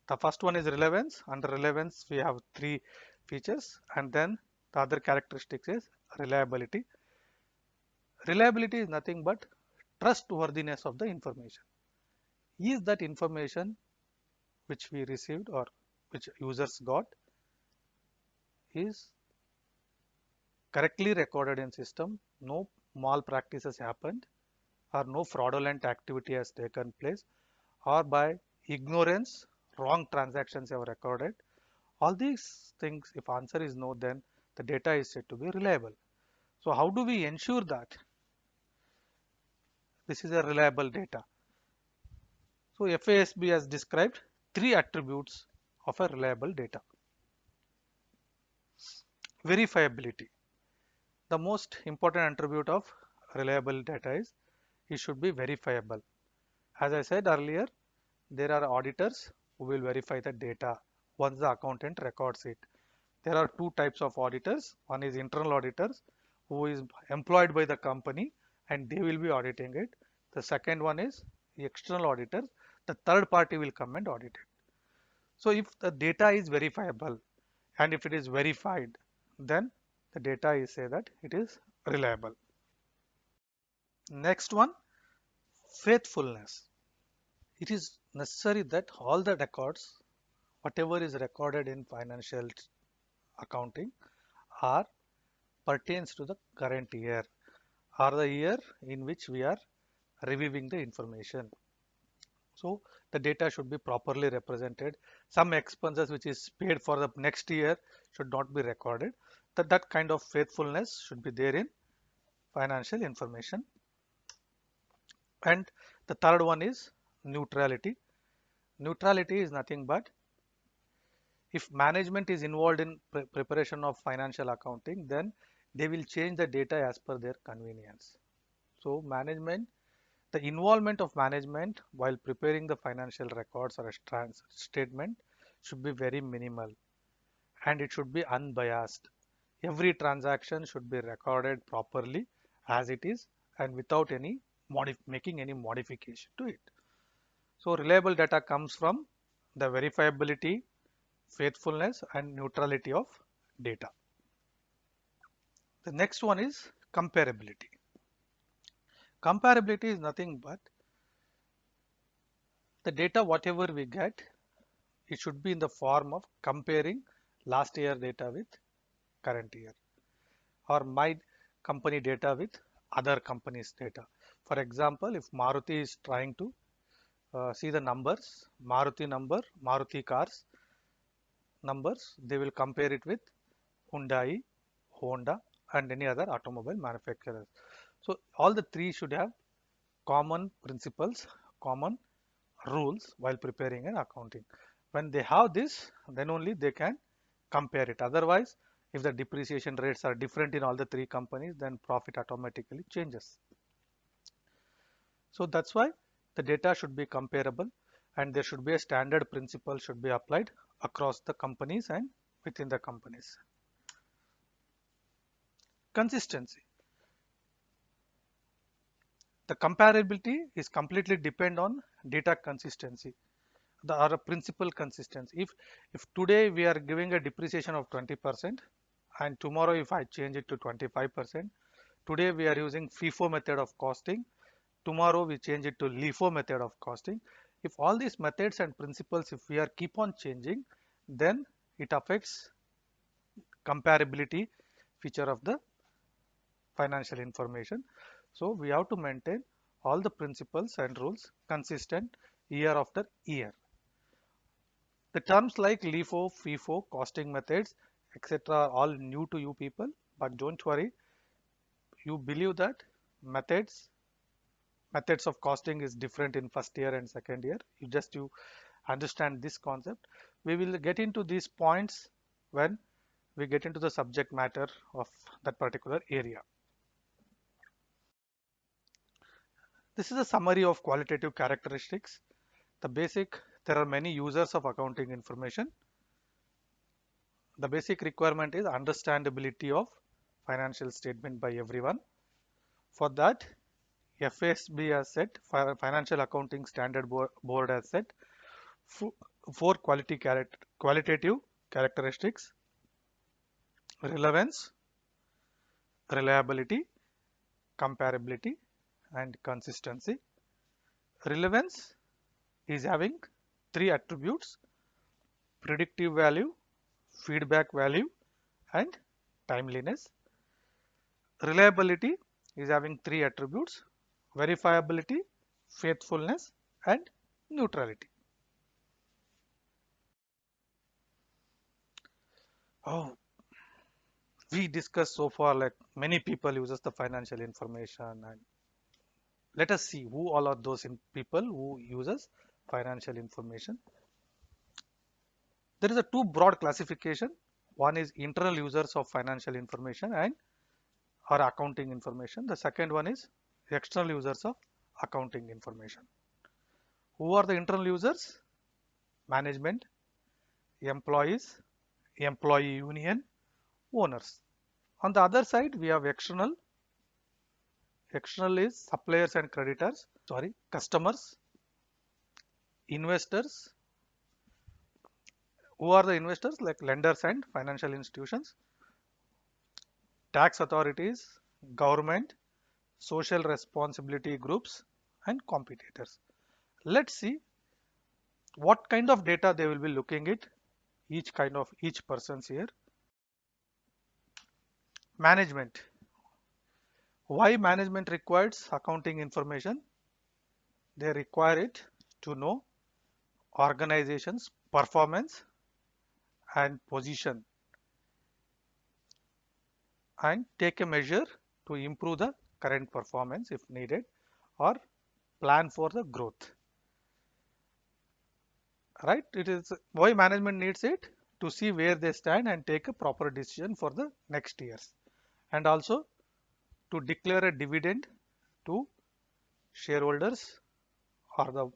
The first one is relevance. Under relevance, we have three features, and then the other characteristics is reliability. Reliability is nothing but trustworthiness of the information. Is that information which we received or which users got is correctly recorded in system, no malpractices happened, or no fraudulent activity has taken place, or by ignorance wrong transactions have recorded. All these things, if answer is no, then the data is said to be reliable. So how do we ensure that this is a reliable data? So FASB has described three attributes of a reliable data. Verifiability. The most important attribute of reliable data is it should be verifiable. As I said earlier, there are auditors who will verify the data once the accountant records it. There are two types of auditors. One is internal auditors who is employed by the company and they will be auditing it. The second one is the external auditors. The third party will come and audit it. So if the data is verifiable and if it is verified, then the data is say that it is reliable. Next one, faithfulness. It is necessary that all the records, whatever is recorded in financial accounting, are pertains to the current year or the year in which we are reviewing the information. So the data should be properly represented. Some expenses which is paid for the next year should not be recorded. That kind of faithfulness should be there in financial information. And the third one is neutrality. Neutrality is nothing but if management is involved in preparation of financial accounting, then they will change the data as per their convenience. So management, the involvement of management while preparing the financial records or a statement should be very minimal and it should be unbiased. Every transaction should be recorded properly as it is and without any making any modification to it. So reliable data comes from the verifiability, faithfulness and neutrality of data. The next one is comparability. Comparability is nothing but the data whatever we get, it should be in the form of comparing last year data with current year or my company data with other companies data. For example, if Maruti is trying to see the numbers, Maruti cars numbers, they will compare it with Hyundai, Honda and any other automobile manufacturers. So all the three should have common principles, common rules while preparing an accounting. When they have this, then only they can compare it. Otherwise, if the depreciation rates are different in all the three companies, then profit automatically changes. So that's why the data should be comparable and there should be a standard principle should be applied across the companies and within the companies. Consistency. The comparability is completely depend on data consistency. The or a principal consistency. If today we are giving a depreciation of 20% and tomorrow if I change it to 25%, today we are using FIFO method of costing, tomorrow we change it to LIFO method of costing. If all these methods and principles if we are keep on changing, then it affects comparability feature of the financial information. So we have to maintain all the principles and rules consistent year after year. The terms like LIFO, FIFO, costing methods, etc. are all new to you people, but don't worry. You believe that methods of costing is different in first year and second year. You understand this concept. We will get into these points when we get into the subject matter of that particular area. This is a summary of qualitative characteristics. There are many users of accounting information. The basic requirement is understandability of financial statement by everyone. For that, FASB has set, Financial Accounting Standard Board has set four qualitative characteristics: relevance, reliability, comparability, and consistency. Relevance is having three attributes: predictive value, feedback value, and timeliness. Reliability is having three attributes: verifiability, faithfulness, and neutrality. Oh, we discussed so far like many people uses the financial information, and let us see who all are those people who uses financial information. There is a two broad classification. One is internal users of financial information and or accounting information. The second one is external users of accounting information. Who are the internal users? Management, employees, employee union, owners. On the other side, we have external. External is suppliers and customers, investors, Who are the investors? Like lenders and financial institutions, tax authorities, government, social responsibility groups, and competitors. Let's see what kind of data they will be looking at, each person's here. Management. Why management requires accounting information? They require it to know organization's performance and position and take a measure to improve the current performance if needed, or plan for the growth. Right? It is why management needs it, to see where they stand and take a proper decision for the next years, and also to declare a dividend to shareholders or the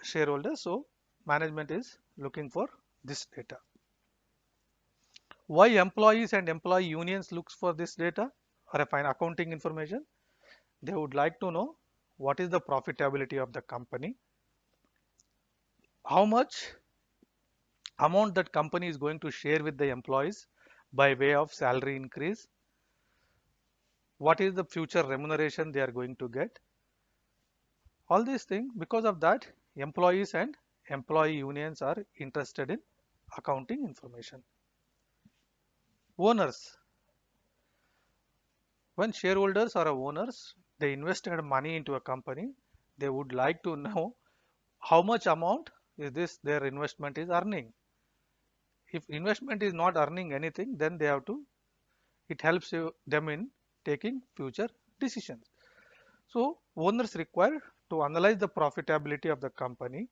shareholders. So management is looking for this data. Why employees and employee unions looks for this data or a fine accounting information? They would like to know what is the profitability of the company, how much amount that company is going to share with the employees by way of salary increase, what is the future remuneration they are going to get. All these things, because of that, employees and employee unions are interested in accounting information. Owners. When shareholders or owners, they invested money into a company, they would like to know how much amount is this their investment is earning. If investment is not earning anything, then they have to, it helps them in taking future decisions. So owners require to analyze the profitability of the company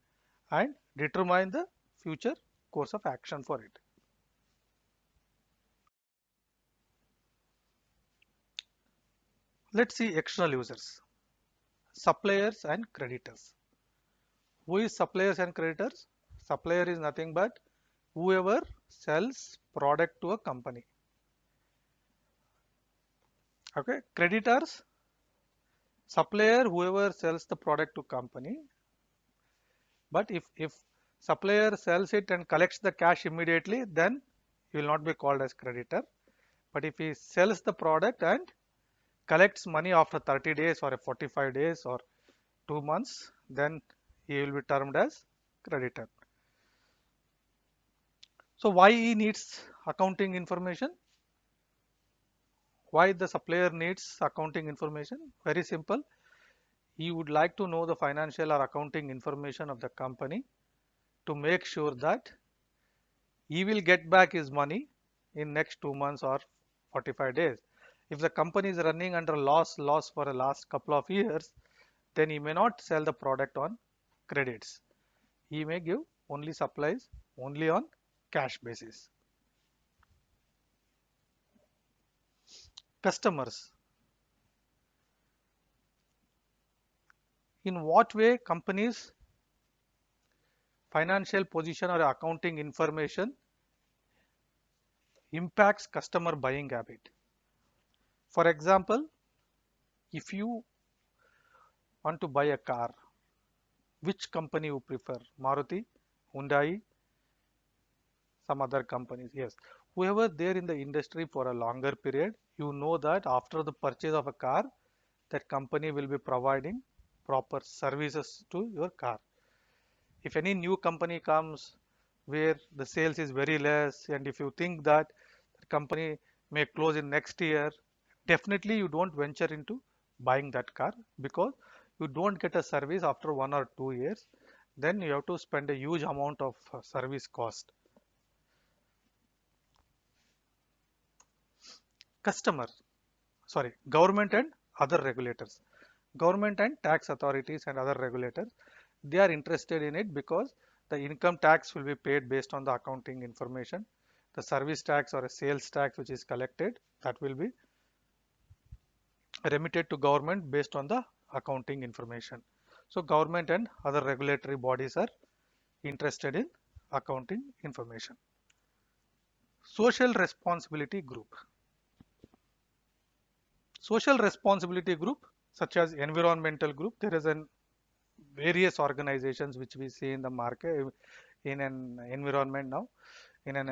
and determine the future course of action for it. Let's see external users, suppliers and creditors. Who is suppliers and creditors? Supplier is nothing but whoever sells product to a company. Okay, creditors, supplier, whoever sells the product to company. But if supplier sells it and collects the cash immediately, then he will not be called as creditor. But if he sells the product and collects money after 30 days or 45 days or 2 months, then he will be termed as creditor. So why he needs accounting information? Why the supplier needs accounting information? Very simple. He would like to know the financial or accounting information of the company to make sure that he will get back his money in next 2 months or 45 days. If the company is running under loss for the last couple of years, then he may not sell the product on credits. He may give only supplies only on cash basis. Customers. In what way companies financial position or accounting information impacts customer buying habit? For example, if you want to buy a car, which company you prefer? Maruti, Hyundai, some other companies? Yes. Whoever there in the industry for a longer period, you know that after the purchase of a car, that company will be providing proper services to your car. If any new company comes where the sales is very less, and if you think that the company may close in next year, definitely you don't venture into buying that car, because you don't get a service after 1 or 2 years. Then you have to spend a huge amount of service cost. Customer, sorry, government and other regulators. Government and tax authorities and other regulators, they are interested in it because the income tax will be paid based on the accounting information. The service tax or a sales tax which is collected, that will be remitted to government based on the accounting information. So government and other regulatory bodies are interested in accounting information. Social responsibility group. Social responsibility group such as environmental group, there is an various organizations which we see in the market, in an environment now, in an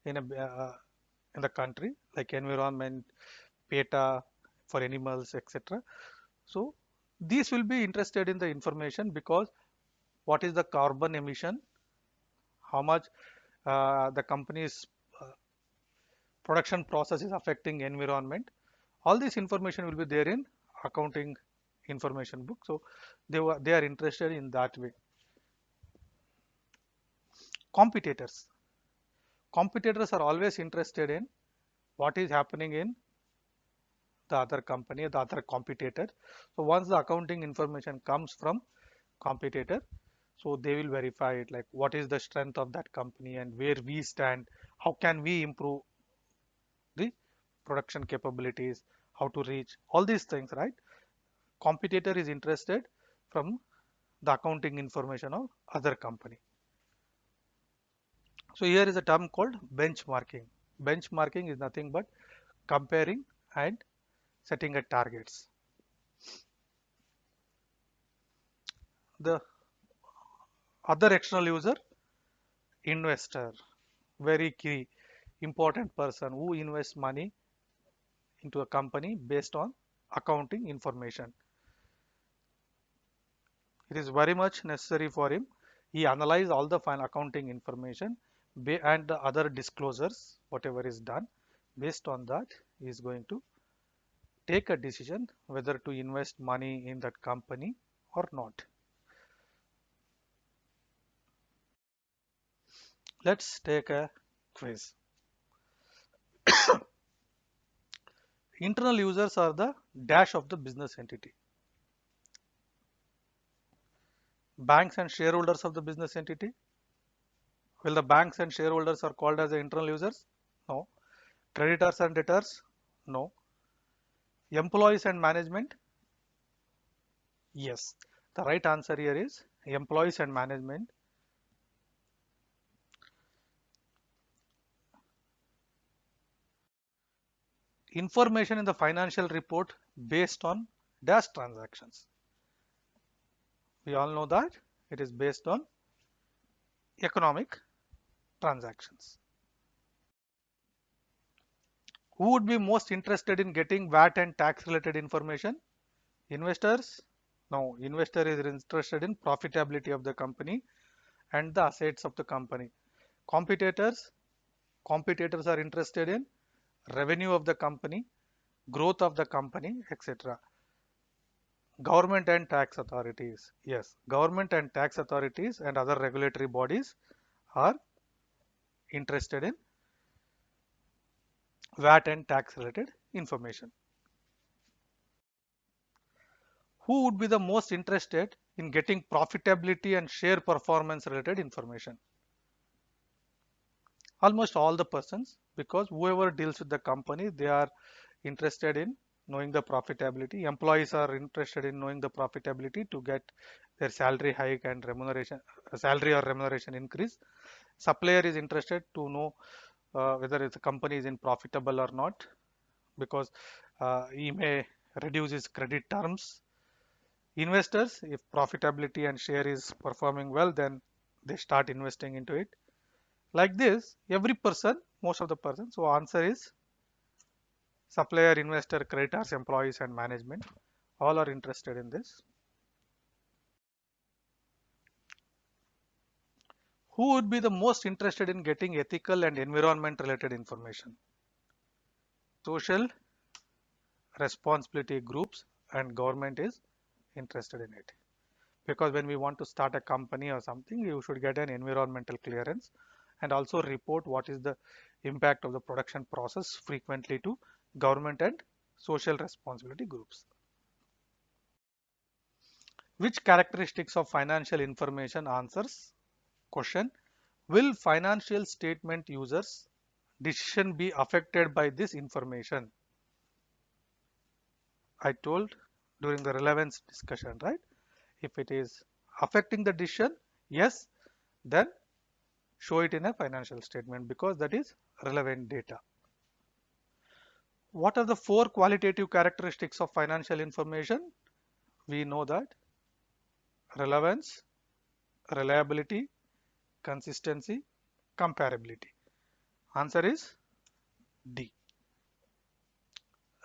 in a in the country, like environment, PETA for animals, etc. So these will be interested in the information because what is the carbon emission, how much the company's uh, production process is affecting environment. All this information will be there in accounting information book. So they are interested in that way. Competitors. Competitors are always interested in what is happening in the other company, the other competitor. So once the accounting information comes from competitor, so they will verify it, like what is the strength of that company and where we stand, how can we improve the production capabilities, how to reach all these things, right? Competitor is interested from the accounting information of other company. So here is a term called benchmarking. Benchmarking is nothing but comparing and setting a targets. The other external user, investor, very key, important person who invests money into a company based on accounting information. It is very much necessary for him. He analyze all the final accounting information and the other disclosures, whatever is done. Based on that, he is going to take a decision whether to invest money in that company or not. Let's take a quiz. Internal users are the dash of the business entity. Banks and shareholders of the business entity. Will the banks and shareholders are called as the internal users? No. Creditors and debtors? No. Employees and management? Yes. The right answer here is employees and management. Information in the financial report based on dash transactions. We all know that it is based on economic transactions. Who would be most interested in getting VAT and tax related information? Investors? No, investor is interested in profitability of the company and the assets of the company. Competitors? Competitors are interested in revenue of the company, growth of the company, etc. Government and tax authorities. Yes, government and tax authorities and other regulatory bodies are interested in VAT and tax related information. Who would be the most interested in getting profitability and share performance related information? Almost all the persons, because whoever deals with the company, they are interested in knowing the profitability. Employees are interested in knowing the profitability to get their salary hike and remuneration, salary or remuneration increase. Supplier is interested to know whether the company is in profitable or not, because he may reduce his credit terms. Investors, if profitability and share is performing well, then they start investing into it. Like this, every person, most of the person. So answer is supplier, investor, creditors, employees, and management. All are interested in this. Who would be the most interested in getting ethical and environment related information? Social responsibility groups and government is interested in it. Because when we want to start a company or something, you should get an environmental clearance and also report what is the impact of the production process frequently to government and social responsibility groups. Which characteristics of financial information answers question? Will financial statement users decision be affected by this information? I told during the relevance discussion, right? If it is affecting the decision, yes, then show it in a financial statement because that is relevant data. What are the 4 qualitative characteristics of financial information? We know that relevance, reliability, consistency, comparability. Answer is D.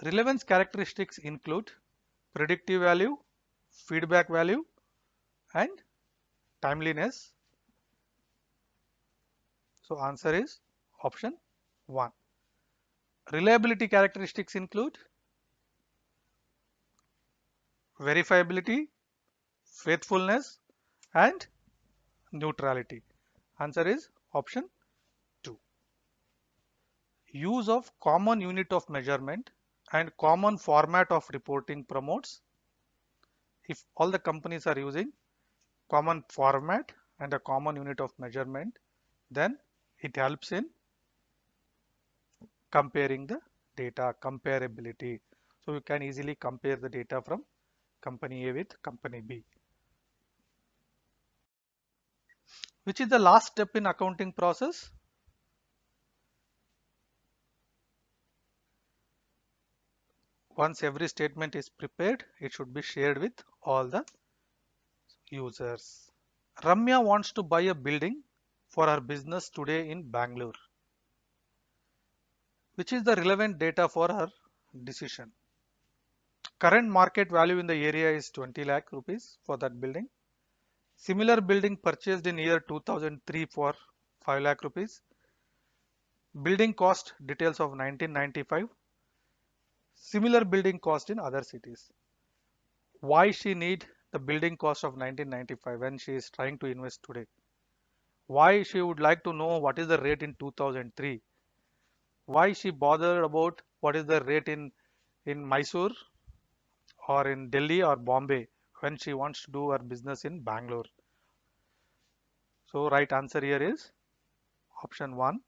Relevance characteristics include predictive value, feedback value, and timeliness. So answer is option 1. Reliability characteristics include verifiability, faithfulness, and neutrality. Answer is option 2. Use of common unit of measurement and common format of reporting promotes. If all the companies are using common format and a common unit of measurement, then it helps in comparing the data, comparability. So you can easily compare the data from company A with company B. Which is the last step in accounting process? Once every statement is prepared, it should be shared with all the users. Ramya wants to buy a building for her business today in Bangalore. Which is the relevant data for her decision? Current market value in the area is 20 lakh rupees for that building. Similar building purchased in year 2003 for 5 lakh rupees. Building cost details of 1995. Similar building cost in other cities. Why she need the building cost of 1995 when she is trying to invest today? Why she would like to know what is the rate in 2003? Why she bothered about what is the rate in Mysore or in Delhi or Bombay when she wants to do her business in Bangalore? So right answer here is option 1,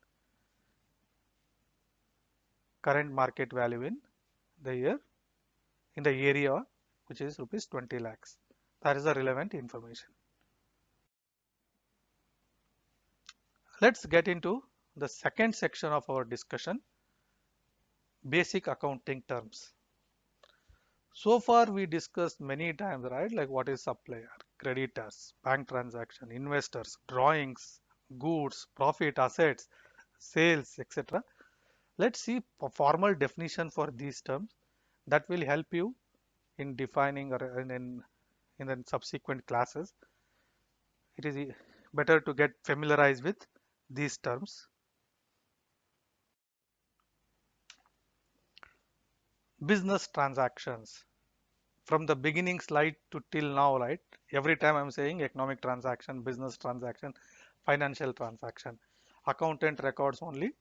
current market value in the year in the area, which is rupees 20 lakhs. That is the relevant information. Let's get into the second section of our discussion, basic accounting terms. So far we discussed many times, right? Like what is supplier, creditors, bank transaction, investors, drawings, goods, profit, assets, sales, etc. Let's see a formal definition for these terms that will help you in defining or in the subsequent classes. It is better to get familiarized with these terms. Business transactions. From the beginning slide to till now, right? Every time I'm saying economic transaction, business transaction, financial transaction. Accountant records only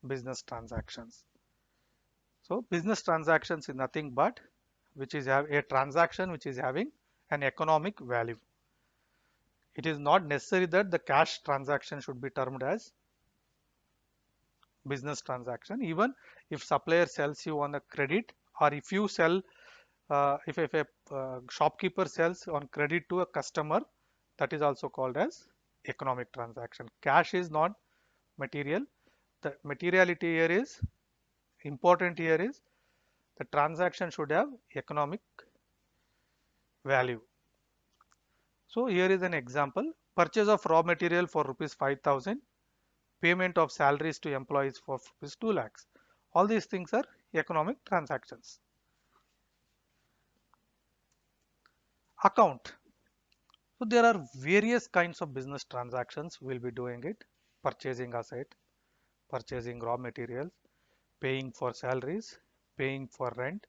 business transactions. So business transactions is nothing but which is a transaction which is having an economic value. It is not necessary that the cash transaction should be termed as business transaction. Even if supplier sells you on a credit, or if you sell if a shopkeeper sells on credit to a customer, that is also called as economic transaction. Cash is not material. The materiality here is important. Here is the transaction should have economic value. So here is an example: purchase of raw material for rupees 5,000, payment of salaries to employees for rupees 2 lakhs. All these things are economic transactions. Account. So there are various kinds of business transactions. We'll be doing it: purchasing asset, purchasing raw materials, paying for salaries, paying for rent.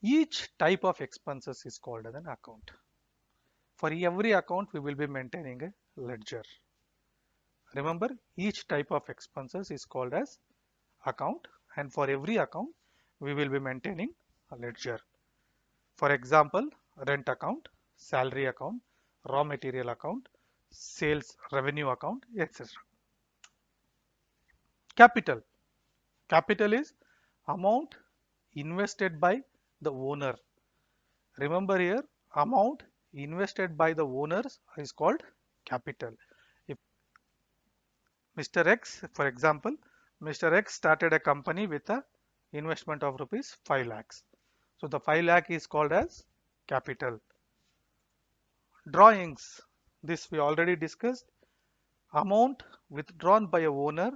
Each type of expenses is called as an account. For every account, we will be maintaining a ledger. Remember, each type of expenses is called as account, and for every account, we will be maintaining a ledger. For example, rent account, salary account, raw material account, sales revenue account, etc. Capital. Capital is amount invested by the owner. Remember here, amount invested by the owners is called capital. If Mr. X, for example, Mr. X started a company with a investment of rupees 5 lakhs. So the 5 lakh is called as capital. Drawings. This we already discussed. Amount withdrawn by a owner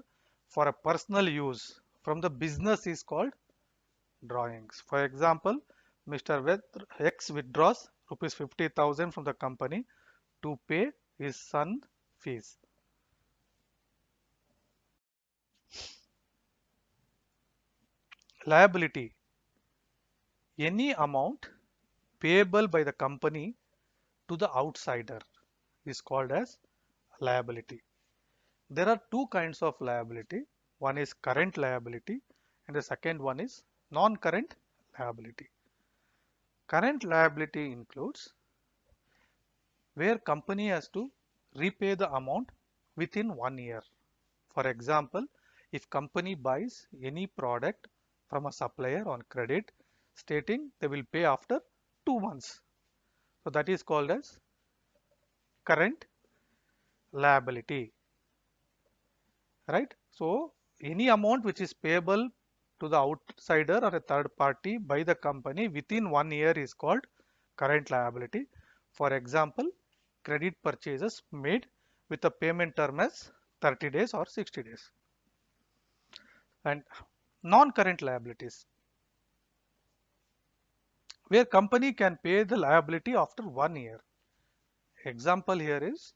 for a personal use from the business is called drawings. For example, Mr. X withdraws rupees 50,000 from the company to pay his son fees. Liability. Any amount payable by the company to the outsider is called as liability. There are two kinds of liability. One is current liability and the second one is non-current liability. Current liability includes where company has to repay the amount within 1 year. For example, if company buys any product from a supplier on credit stating they will pay after 2 months. So that is called as current liability, right? So any amount which is payable to the outsider or a third party by the company within 1 year is called current liability. For example, credit purchases made with a payment term as 30 days or 60 days. And non-current liabilities, where company can pay the liability after 1 year. Example here is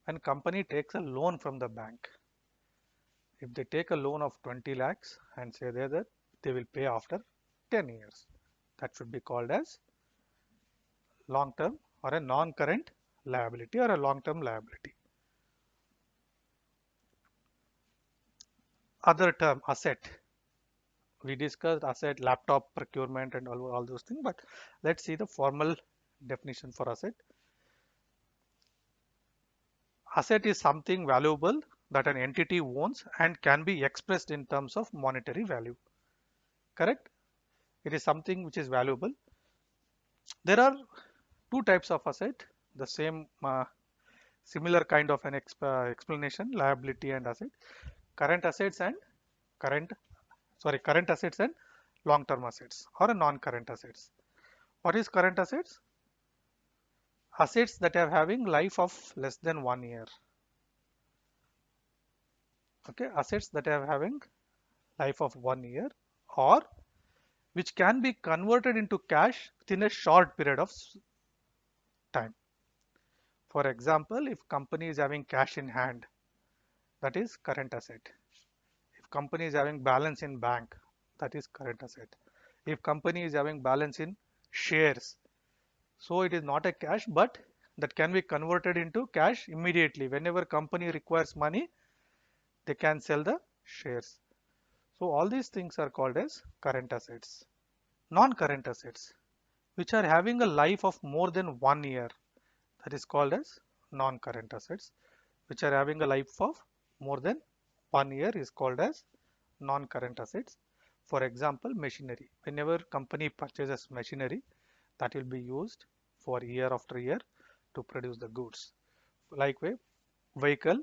when company takes a loan from the bank. If they take a loan of 20 lakhs and say there that they will pay after 10 years, that should be called as long term or a non-current liability or a long-term liability. Other term, asset. We discussed asset, laptop procurement and all those things, but let's see the formal definition for asset. Asset is something valuable that an entity owns and can be expressed in terms of monetary value. Correct? It is something which is valuable. There are two types of asset, the same similar kind of an explanation, liability and asset. Current assets and current current assets and long-term assets or non-current assets. What is current assets? Assets that are having life of less than 1 year. Okay, assets that are having life of 1 year or which can be converted into cash within a short period of time. For example, if company is having cash in hand, that is current asset. If company is having balance in bank, that is current asset. If company is having balance in shares, so it is not a cash, but that can be converted into cash immediately. Whenever company requires money, they can sell the shares. So all these things are called as current assets. Non-current assets, which are having a life of more than 1 year, that is called as non-current assets. Which are having a life of more than 1 year is called as non-current assets. For example, machinery. Whenever company purchases machinery, that will be used for year after year to produce the goods. Likewise, vehicle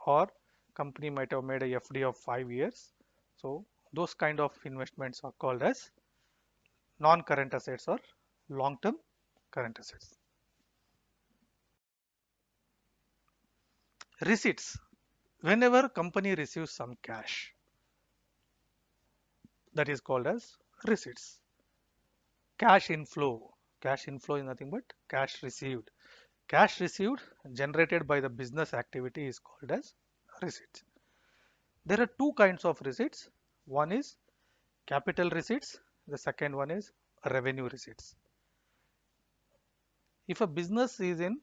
or company might have made a FD of 5 years. So those kind of investments are called as non-current assets or long-term current assets. Receipts. Whenever company receives some cash, that is called as receipts. Cash inflow. Cash inflow is nothing but cash received. Cash received generated by the business activity is called as receipts. There are two kinds of receipts. One is capital receipts. The second one is revenue receipts. If a business is in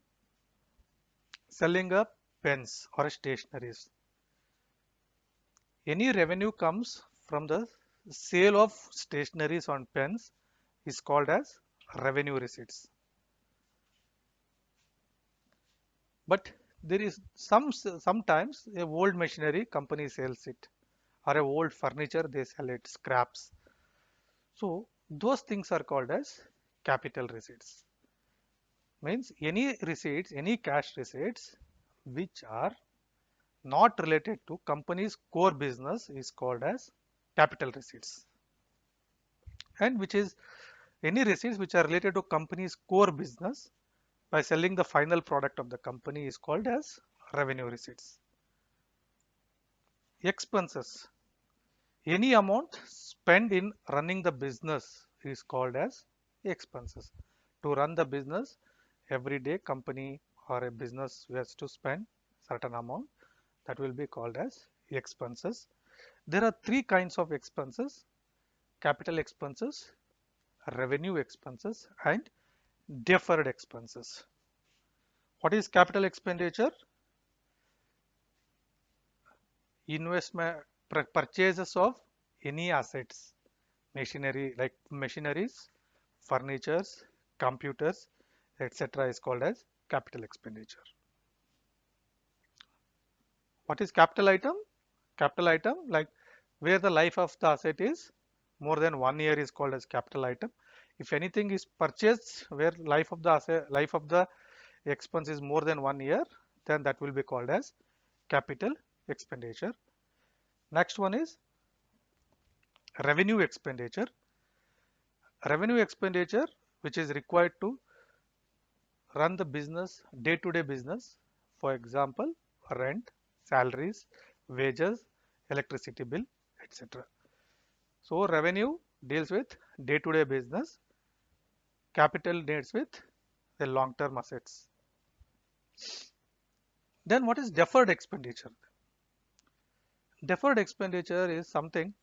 selling a pens or stationeries, any revenue comes from the sale of stationeries on pens is called as revenue receipts. But there is sometimes a old machinery company sells it or a old furniture they sell it scraps. So those things are called as capital receipts. Means any receipts, any cash receipts which are not related to company's core business is called as capital receipts. And which is any receipts which are related to company's core business by selling the final product of the company is called as revenue receipts. Expenses. Any amount spent in running the business is called as expenses. To run the business, every day company or a business has to spend certain amount, that will be called as expenses. There are three kinds of expenses: capital expenses, revenue expenses, and deferred expenses. What is capital expenditure? Investment, purchases of any assets, machinery like machineries, furnitures, computers, etc. is called as capital expenditure. What is capital item? Capital item, like where the life of the asset is more than 1 year, is called as capital item. If anything is purchased where life of the asset, life of the expense is more than 1 year, then that will be called as capital expenditure. Next one is revenue expenditure. Revenue expenditure, which is required to run the business, day-to-day business. For example, rent, salaries, wages, electricity bill, etc. So revenue deals with day-to-day business. Capital deals with the long-term assets. Then what is deferred expenditure? Deferred expenditure is something,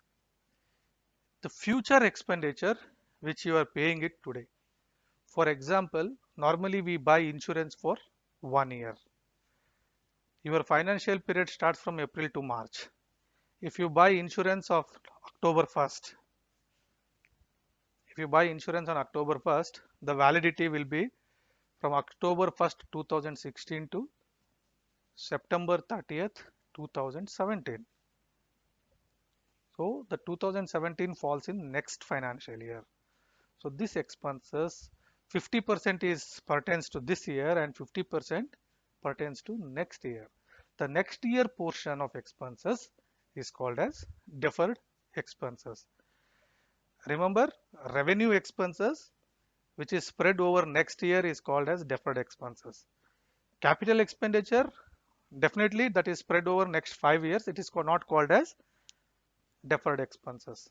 the future expenditure which you are paying it today. For example, normally we buy insurance for 1 year. Your financial period starts from April to March. If you buy insurance of October 1st, if you buy insurance on October 1st, the validity will be from October 1st, 2016 to September 30th, 2017. So the 2017 falls in next financial year. So this expenses, 50% is pertains to this year and 50% pertains to next year. The next year portion of expenses is called as deferred expenses. Remember, revenue expenses which is spread over next year is called as deferred expenses. Capital expenditure, definitely that is spread over next 5 years, it is not called as deferred expenses.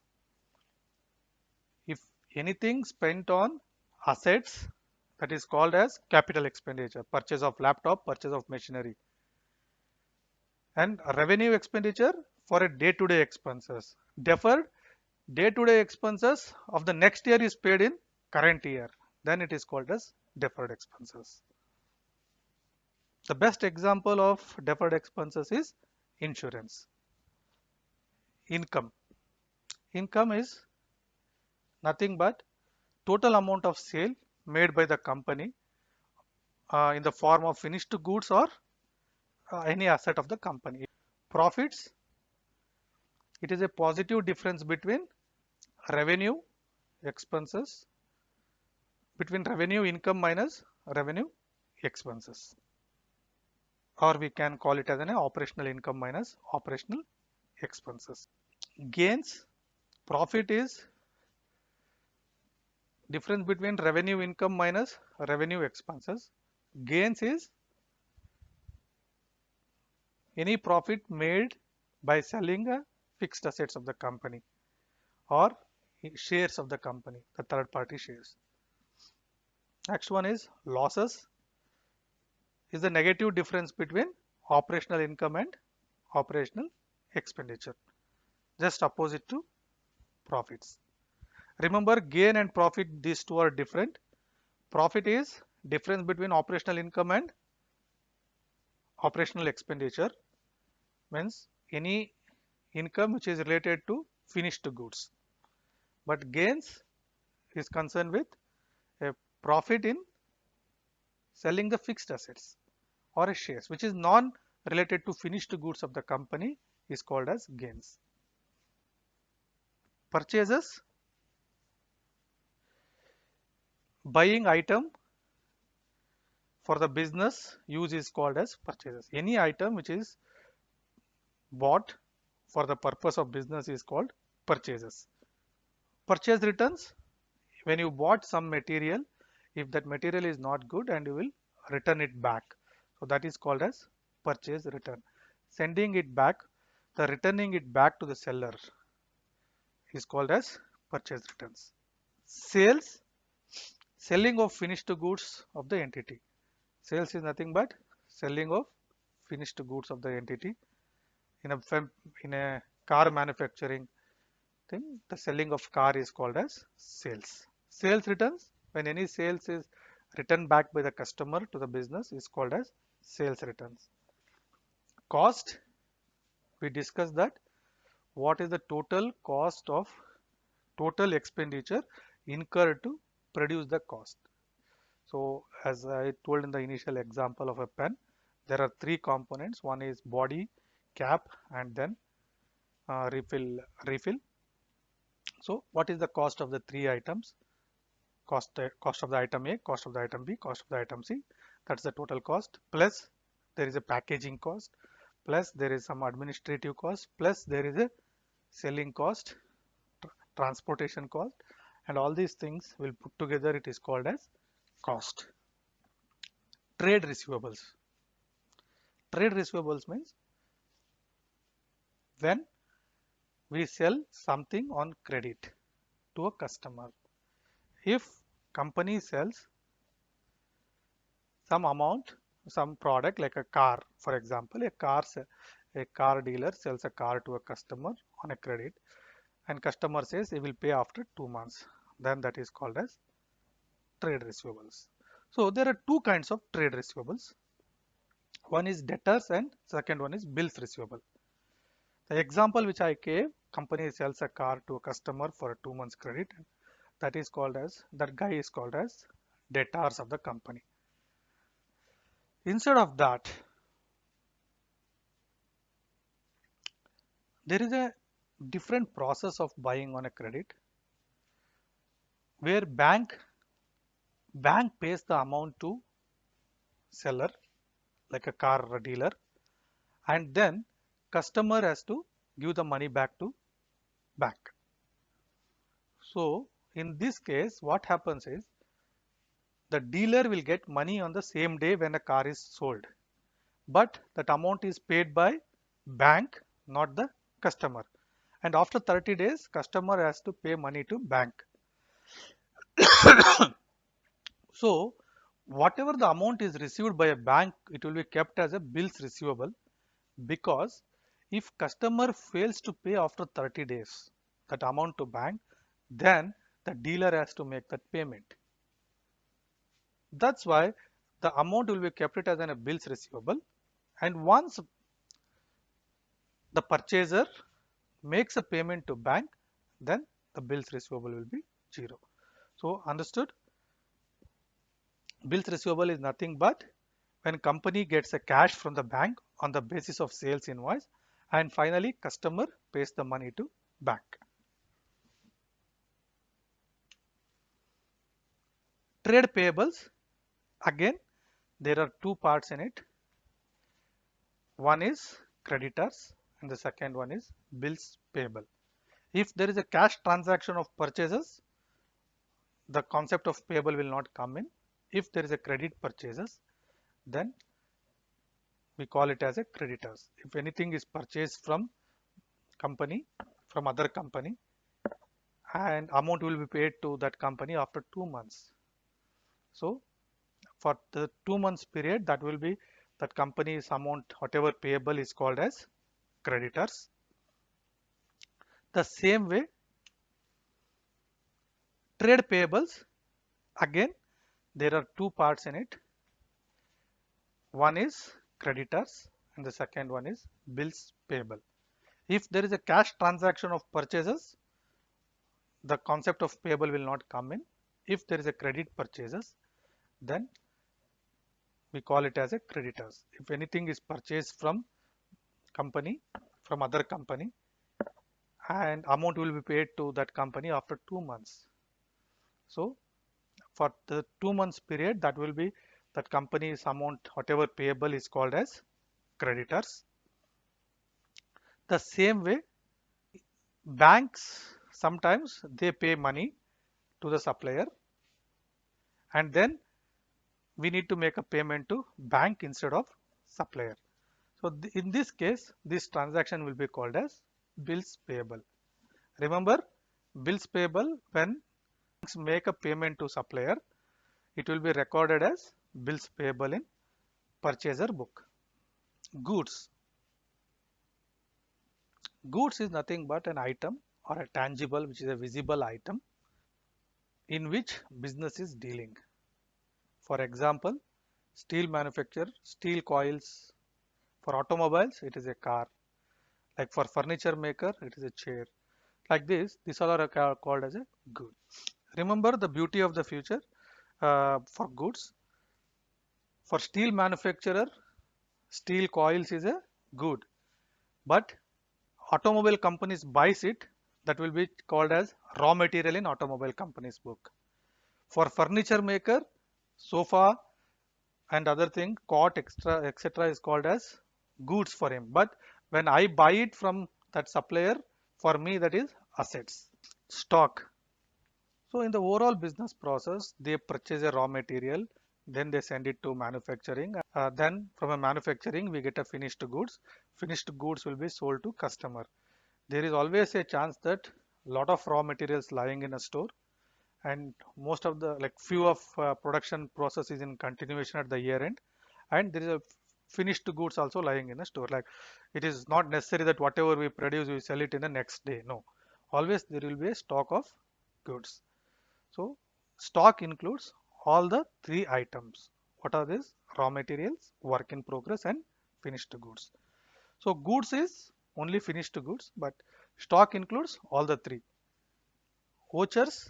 If anything spent on assets, that is called as capital expenditure, purchase of laptop, purchase of machinery. And revenue expenditure for a day-to-day expenses. Deferred, day-to-day expenses of the next year is paid in current year, then it is called as deferred expenses. The best example of deferred expenses is insurance. Income. Income is nothing but total amount of sale made by the company in the form of finished goods or any asset of the company. Profits, it is a positive difference between revenue expenses, between revenue income minus revenue expenses, or we can call it as an operational income minus operational expenses. Gains, profit is difference between revenue income minus revenue expenses. Gains is any profit made by selling fixed assets of the company or shares of the company, the third party shares. Next one is losses, is the negative difference between operational income and operational expenditure, just opposite to profits. Remember, gain and profit, these two are different. Profit is difference between operational income and operational expenditure, means any income which is related to finished goods. But gains is concerned with a profit in selling the fixed assets or a shares, which is non-related to finished goods of the company, is called as gains. Purchases, buying item for the business use is called as purchases. Any item which is bought for the purpose of business is called purchases. Purchase returns, when you bought some material, if that material is not good and you will return it back, so that is called as purchase return. Sending it back, the returning it back to the seller is called as purchase returns. Sales, selling of finished goods of the entity. Sales is nothing but selling of finished goods of the entity. In a car manufacturing thing, the selling of car is called as sales. Sales returns, when any sales is returned back by the customer to the business, is called as sales returns. Cost, we discussed that what is the total cost of total expenditure incurred to produce the cost. So as I told in the initial example of a pen, there are three components. One is body, cap, and then refill. So what is the cost of the three items? Cost of the item A, cost of the item B, cost of the item C. That's the total cost. Plus there is a packaging cost. Plus there is some administrative cost. Plus there is a selling cost, transportation cost, and all these things will put together. It is called as cost. Trade receivables. Trade receivables means when we sell something on credit to a customer. If company sells some amount, some product like a car, for example, a car dealer sells a car to a customer on a credit, and customer says he will pay after 2 months. Then that is called as trade receivables. So there are two kinds of trade receivables. One is debtors and second one is bills receivable. The example which I gave, company sells a car to a customer for a 2 months credit. That guy is called as debtors of the company. Instead of that, there is a different process of buying on a credit where bank pays the amount to seller like a car dealer, and then customer has to give the money back to bank. So in this case what happens is the dealer will get money on the same day when a car is sold, but that amount is paid by bank, not the customer, and after 30 days customer has to pay money to bank. So whatever the amount is received by a bank, it will be kept as a bills receivable, because if customer fails to pay after 30 days that amount to bank, then the dealer has to make that payment. That's why the amount will be kept it as a bills receivable, and once the purchaser makes a payment to bank, then the bills receivable will be 0. So understood? Bills receivable is nothing but when company gets a cash from the bank on the basis of sales invoice, and finally customer pays the money to bank. Trade payables, again there are two parts in it. One is creditors and the second one is bills payable. If there is a cash transaction of purchases, the concept of payable will not come in. If there is a credit purchases, then we call it as a creditors. If anything is purchased from company, from other company, and amount will be paid to that company after 2 months. So for the 2 months period, that will be that company's amount, whatever payable is called as creditors. The same way, trade payables, again there are two parts in it. One is creditors and the second one is bills payable. If there is a cash transaction of purchases, the concept of payable will not come in. If there is a credit purchases, then we call it as a creditors. If anything is purchased from company, from other company, and amount will be paid to that company after 2 months. So for the 2 months period, that will be that company's amount, whatever payable is called as creditors. The same way, banks sometimes they pay money to the supplier, and then we need to make a payment to bank instead of supplier. So in this case, this transaction will be called as bills payable. Remember, bills payable, when make a payment to supplier, it will be recorded as bills payable in purchaser book. Goods. Goods is nothing but an item or a tangible, which is a visible item in which business is dealing. For example, steel manufacture, steel coils. For automobiles, it is a car. Like for furniture maker, it is a chair. Like this, these all are called as a good. Remember the beauty of the future for goods. For steel manufacturer, steel coils is a good. But automobile companies buys it, that will be called as raw material in automobile companies book. For furniture maker, sofa and other thing, cot, extra, etc. is called as goods for him. But when I buy it from that supplier, for me that is assets. Stock. So in the overall business process, they purchase a raw material, then they send it to manufacturing. Then from a manufacturing, we get a finished goods. Finished goods will be sold to customer. There is always a chance that lot of raw materials lying in a store, and most of the like few of production process is in continuation at the year end, and there is a finished goods also lying in a store. Like it is not necessary that whatever we produce we sell it in the next day. No, always there will be a stock of goods. So stock includes all the three items. What are these? Raw materials, work in progress, and finished goods. So goods is only finished goods, but stock includes all the three. Vouchers.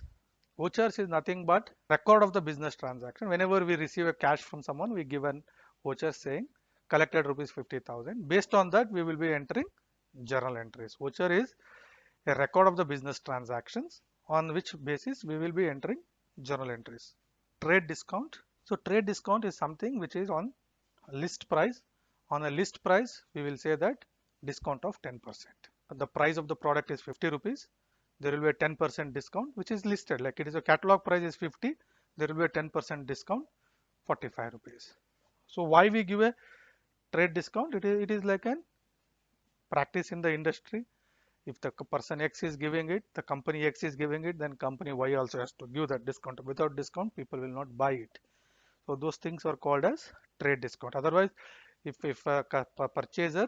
Vouchers is nothing but record of the business transaction. Whenever we receive a cash from someone, we give an voucher saying collected rupees 50,000. Based on that, we will be entering journal entries. Voucher is a record of the business transactions on which basis we will be entering journal entries. Trade discount. So trade discount is something which is on list price. On a list price, we will say that discount of 10%. The price of the product is 50 rupees. There will be a 10% discount which is listed. Like it is a catalog price is 50. There will be a 10% discount, 45 rupees. So why we give a trade discount? It is like an practice in the industry. If the person X is giving it, the company X is giving it, then company Y also has to give that discount. Without discount, people will not buy it. So those things are called as trade discount. Otherwise, if a purchaser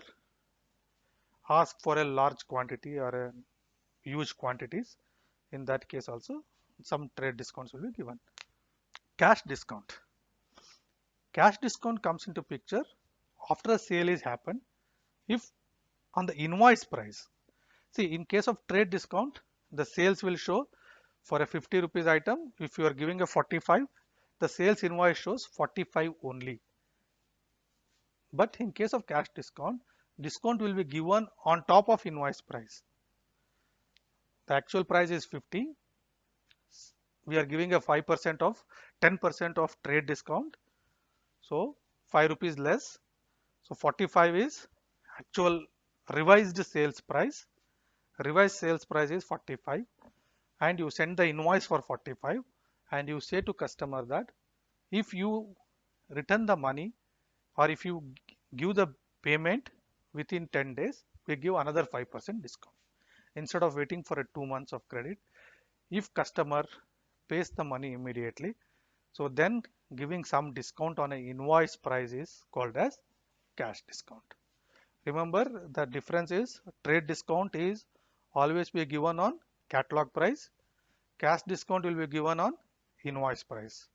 asks for a large quantity or a huge quantities, in that case also some trade discounts will be given. Cash discount. Cash discount comes into picture after a sale is happened if on the invoice price. See, in case of trade discount, the sales will show for a 50 rupees item. If you are giving a 45, the sales invoice shows 45 only. But in case of cash discount, discount will be given on top of invoice price. The actual price is 50. We are giving a 5% of 10% of trade discount. So 5 rupees less. So 45 is actual revised sales price. Revised sales price is 45, and you send the invoice for 45, and you say to customer that if you return the money or if you give the payment within 10 days, we give another 5% discount. Instead of waiting for a 2 months of credit, if customer pays the money immediately, so then giving some discount on an invoice price is called as cash discount. Remember, the difference is trade discount is always be given on catalog price. Cash discount will be given on invoice price.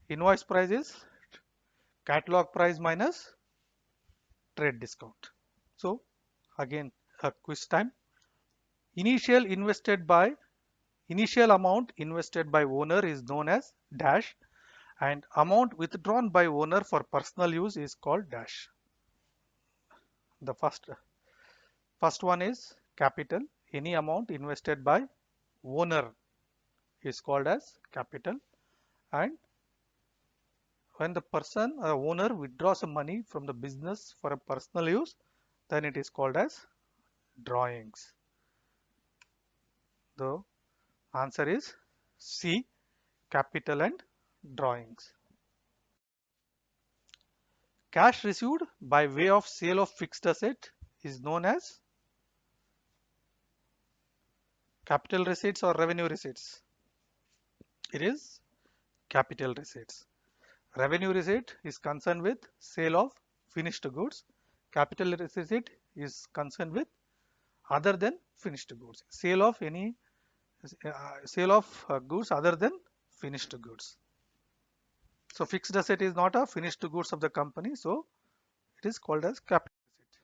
Invoice price is catalog price minus trade discount. So again, a quiz time. Initial amount invested by owner is known as dash, and amount withdrawn by owner for personal use is called dash. The first one is capital. Any amount invested by owner is called as capital, and when the person owner withdraws some money from the business for a personal use, then it is called as drawings. The answer is C, capital and drawings. Cash received by way of sale of fixed asset is known as capital receipts or revenue receipts. It is capital receipts. Revenue receipt is concerned with sale of finished goods. Capital receipt is concerned with other than finished goods. Sale of any sale of goods other than finished goods. So fixed asset is not a finished goods of the company, so it is called as capital receipt.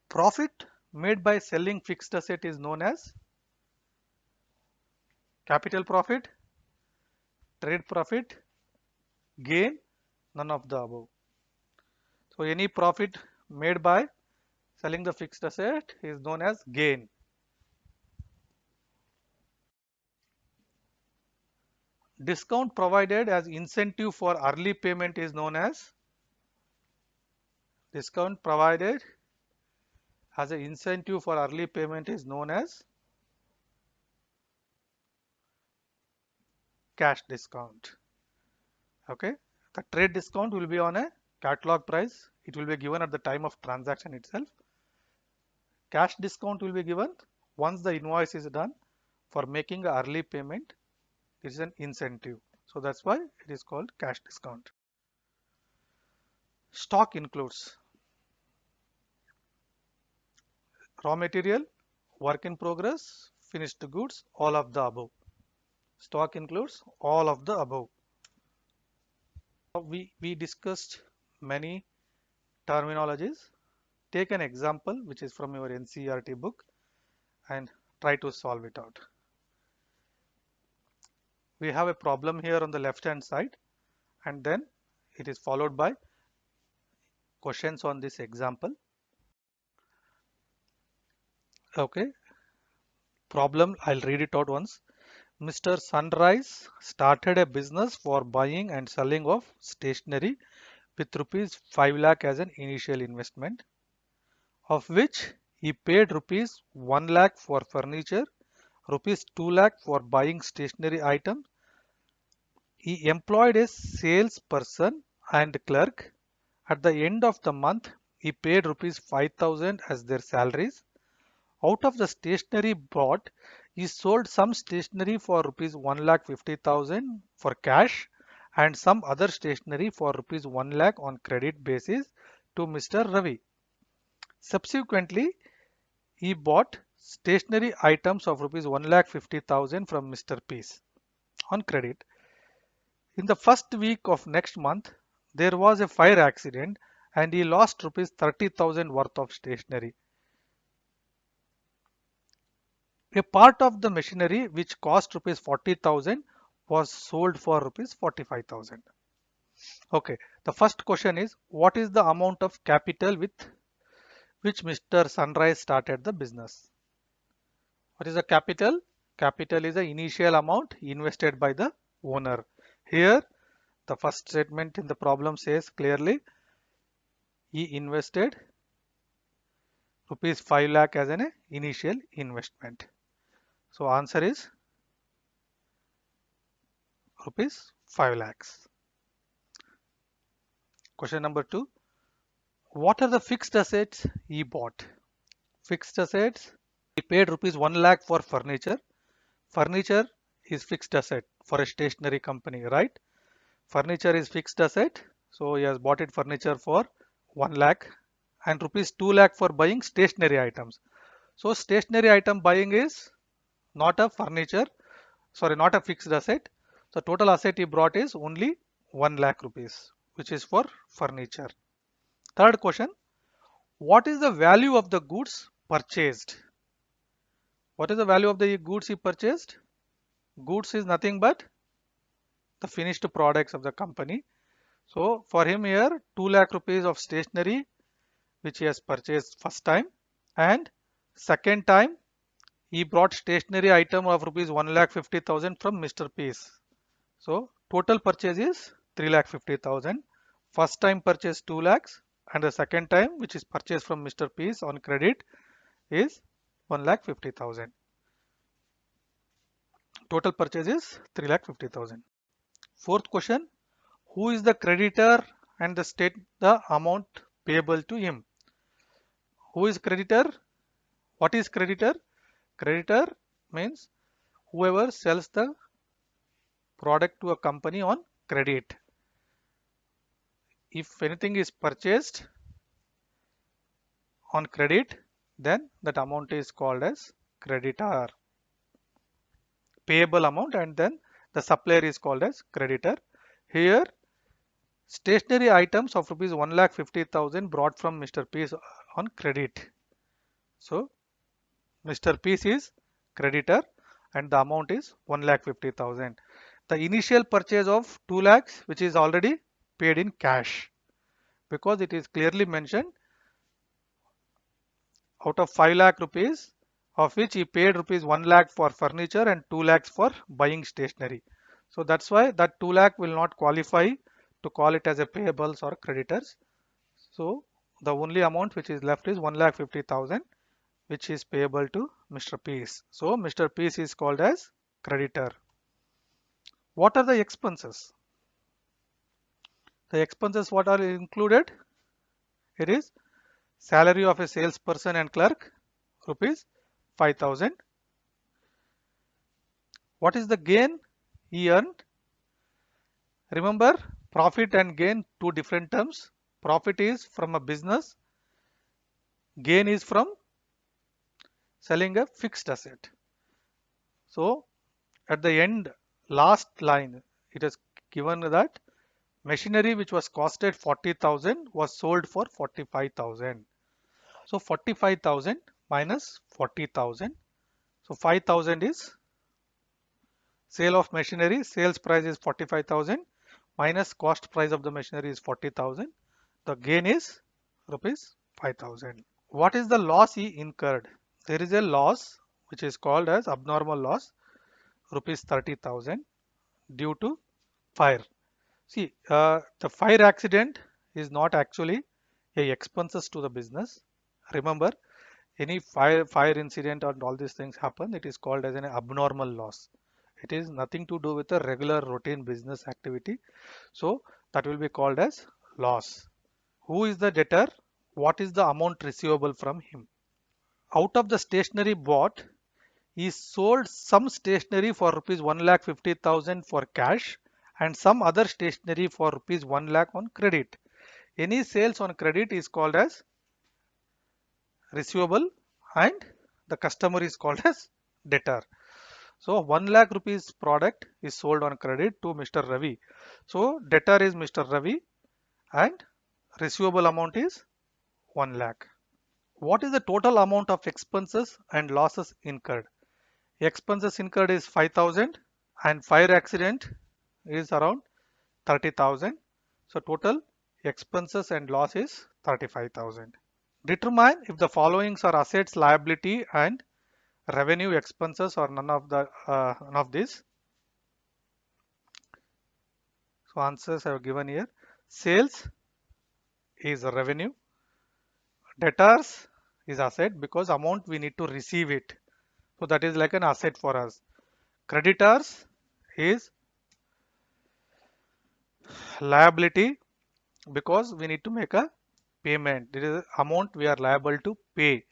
Profit made by selling fixed asset is known as capital profit, trade profit, gain, none of the above. So any profit made by selling the fixed asset is known as gain. Discount provided as incentive for early payment is known as discount provided as an incentive for early payment is known as cash discount. Okay, the trade discount will be on a catalog price. It will be given at the time of transaction itself. Cash discount will be given once the invoice is done for making an early payment. It is an incentive. So that's why it is called cash discount. Stock includes raw material, work in progress, finished goods, all of the above. Stock includes all of the above. We discussed many terminologies. Take an example which is from your NCERT book and try to solve it out. We have a problem here on the left hand side and then it is followed by questions on this example. Okay, problem, I'll read it out once. Mr. Sunrise started a business for buying and selling of stationery with rupees 5 lakh as an initial investment, of which he paid rupees 1 lakh for furniture, rupees 2 lakh for buying stationery items. He employed a salesperson and clerk. At the end of the month, he paid rupees 5,000 as their salaries. Out of the stationery bought, he sold some stationery for rupees 1,50,000 for cash and some other stationery for rupees 1 lakh on credit basis to Mr. Ravi. Subsequently, he bought stationery items of rupees 1,50,000 from Mr. Peace on credit. In the first week of next month, there was a fire accident and he lost rupees 30,000 worth of stationery. A part of the machinery which cost rupees 40,000 was sold for rupees 45,000. Okay, the first question is what is the amount of capital with which Mr. Sunrise started the business? What is the capital? Capital is the initial amount invested by the owner. Here, the first statement in the problem says clearly he invested rupees 5 lakh as an initial investment. So answer is rupees 5 lakhs. Question number 2. What are the fixed assets he bought? Fixed assets, he paid rupees 1 lakh for furniture. Furniture is fixed asset for a stationery company, right? Furniture is fixed asset. So he has bought it furniture for 1 lakh and rupees 2 lakh for buying stationery items. So stationery item buying is not a furniture, sorry, not a fixed asset. So total asset he brought is only 1 lakh rupees, which is for furniture. Third question, what is the value of the goods purchased? What is the value of the goods he purchased? Goods is nothing but the finished products of the company. So for him here, 2 lakh rupees of stationery, which he has purchased first time, and second time he brought stationery item of rupees 1,50,000 from Mr. Peace. So total purchase is 3,50,000. First time purchase 2 lakhs and the second time which is purchased from Mr. Peace on credit is 1,50,000. Total purchase is 3,50,000. Fourth question, Who is the creditor and the state the amount payable to him. Who is creditor? What is creditor? Creditor means whoever sells the product to a company on credit. If anything is purchased on credit, then that amount is called as creditor. Payable amount, and then the supplier is called as creditor. Here stationery items of rupees 1,50,000 brought from Mr. P on credit. So Mr. P is creditor and the amount is 1,50,000. The initial purchase of 2 lakhs which is already paid in cash, because it is clearly mentioned out of 5 lakh rupees, of which he paid rupees 1 lakh for furniture and 2 lakhs for buying stationery. So that's why that 2 lakh will not qualify to call it as a payables or creditors. So the only amount which is left is 1,50,000, which is payable to Mr. Peace. So Mr. Peace is called as creditor. What are the expenses? The expenses what are included? It is salary of a salesperson and clerk, rupees 5,000. What is the gain he earned? Remember, profit and gain, two different terms. Profit is from a business, gain is from selling a fixed asset. So at the end, last line, it is given that machinery which was costed 40,000 was sold for 45,000. So 45,000 minus 40,000. So 5,000 is sale of machinery. Sales price is 45,000 minus cost price of the machinery is 40,000. The gain is rupees 5,000. What is the loss he incurred? There is a loss which is called as abnormal loss, rupees 30,000 due to fire. See, the fire accident is not actually a expenses to the business. Remember, any fire incident and all these things happen, it is called as an abnormal loss. It is nothing to do with a regular routine business activity. So that will be called as loss. Who is the debtor? What is the amount receivable from him? Out of the stationery bought, he sold some stationery for rupees 1,50,000 for cash and some other stationery for rupees 1 lakh on credit. Any sales on credit is called as receivable and the customer is called as debtor. So 1 lakh rupees product is sold on credit to Mr. Ravi. So debtor is Mr. Ravi and receivable amount is 1 lakh. What is the total amount of expenses and losses incurred? Expenses incurred is 5,000 and fire accident is around 30,000. So total expenses and loss is 35,000. Determine if the followings are assets, liability and revenue, expenses or none of these. So answers I have given here. Sales is revenue. Debtors is asset because amount we need to receive it. So that is like an asset for us. Creditors is liability because we need to make a payment. It is amount we are liable to pay.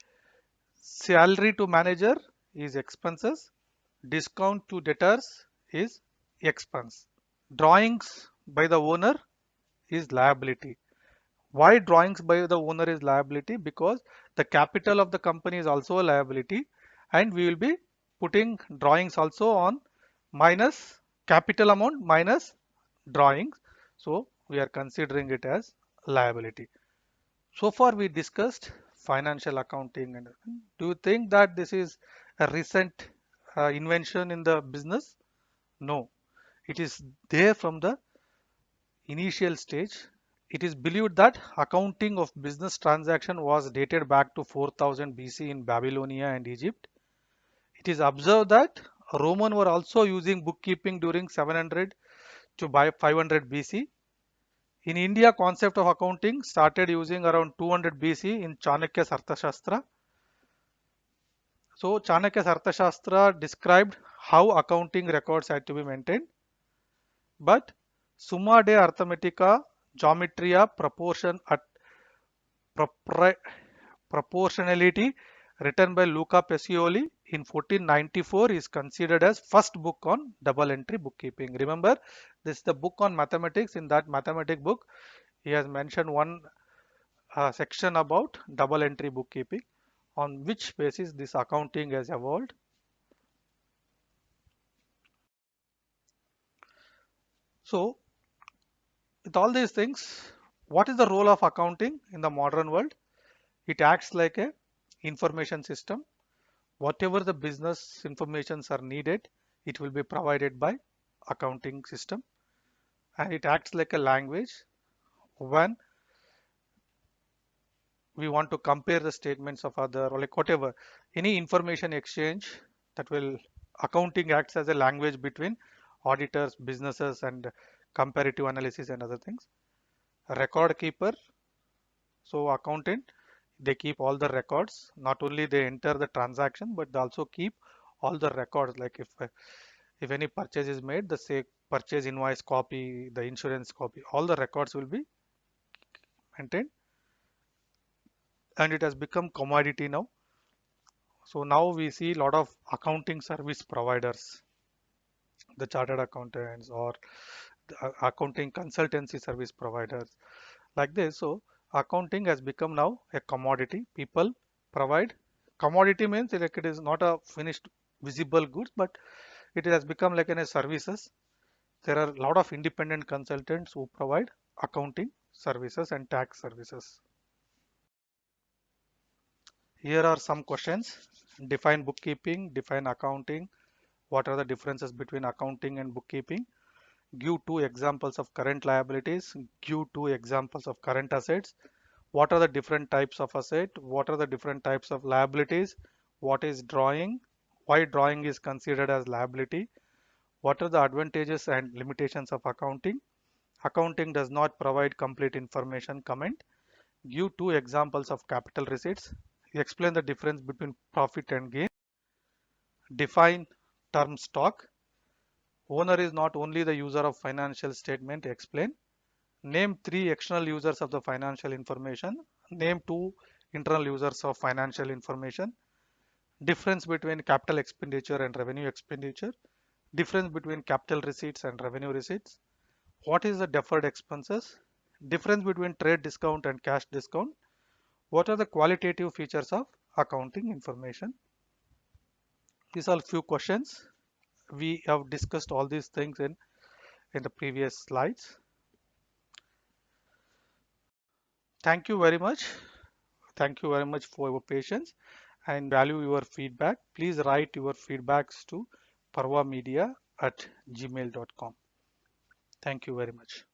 Salary to manager is expenses. Discount to debtors is expense. Drawings by the owner is liability. Why drawings by the owner is liability? Because the capital of the company is also a liability and we will be putting drawings also on minus capital amount minus drawings. So we are considering it as liability. So far we discussed financial accounting. And do you think that this is a recent invention in the business? No, it is there from the initial stage. It is believed that accounting of business transaction was dated back to 4000 BC in Babylonia and Egypt. It is observed that Roman were also using bookkeeping during 700 to 500 BC. In India, concept of accounting started using around 200 BC in Chanakya's Arthashastra. So Chanakya's Arthashastra described how accounting records had to be maintained. But Summa de Arithmetica Geometria Propri- Proportionality, written by Luca Pacioli in 1494, is considered as first book on double entry bookkeeping. Remember, this is the book on mathematics. In that mathematic book, he has mentioned one section about double entry bookkeeping, on which basis this accounting has evolved. So, with all these things, what is the role of accounting in the modern world? It acts like a information system. Whatever the business informations are needed, it will be provided by accounting system, and it acts like a language. When we want to compare the statements of other, or like whatever, any information exchange, that will, accounting acts as a language between auditors, businesses, and comparative analysis and other things. A record keeper, so accountant, they keep all the records. Not only they enter the transaction, but they also keep all the records. Like if any purchase is made, the say purchase invoice copy, the insurance copy, all the records will be maintained, and it has become commodity now. So now we see a lot of accounting service providers, the chartered accountants or the accounting consultancy service providers, like this. So accounting has become now a commodity. People provide, commodity means like it is not a finished visible goods, but it has become like in a services. There are a lot of independent consultants who provide accounting services and tax services. Here are some questions. Define bookkeeping, define accounting. What are the differences between accounting and bookkeeping? Give two examples of current liabilities. Give two examples of current assets. What are the different types of asset? What are the different types of liabilities? What is drawing? Why drawing is considered as liability? What are the advantages and limitations of accounting? Accounting does not provide complete information. Comment. Give two examples of capital receipts. Explain the difference between profit and gain. Define term stock. Owner is not only the user of financial statement. Explain. Name three external users of the financial information. Name two internal users of financial information. Difference between capital expenditure and revenue expenditure. Difference between capital receipts and revenue receipts. What is the deferred expenses? Difference between trade discount and cash discount. What are the qualitative features of accounting information? These are few questions. We have discussed all these things in the previous slides. Thank you very much. Thank you very much for your patience and value your feedback. Please write your feedbacks to parvamedia@gmail.com. Thank you very much.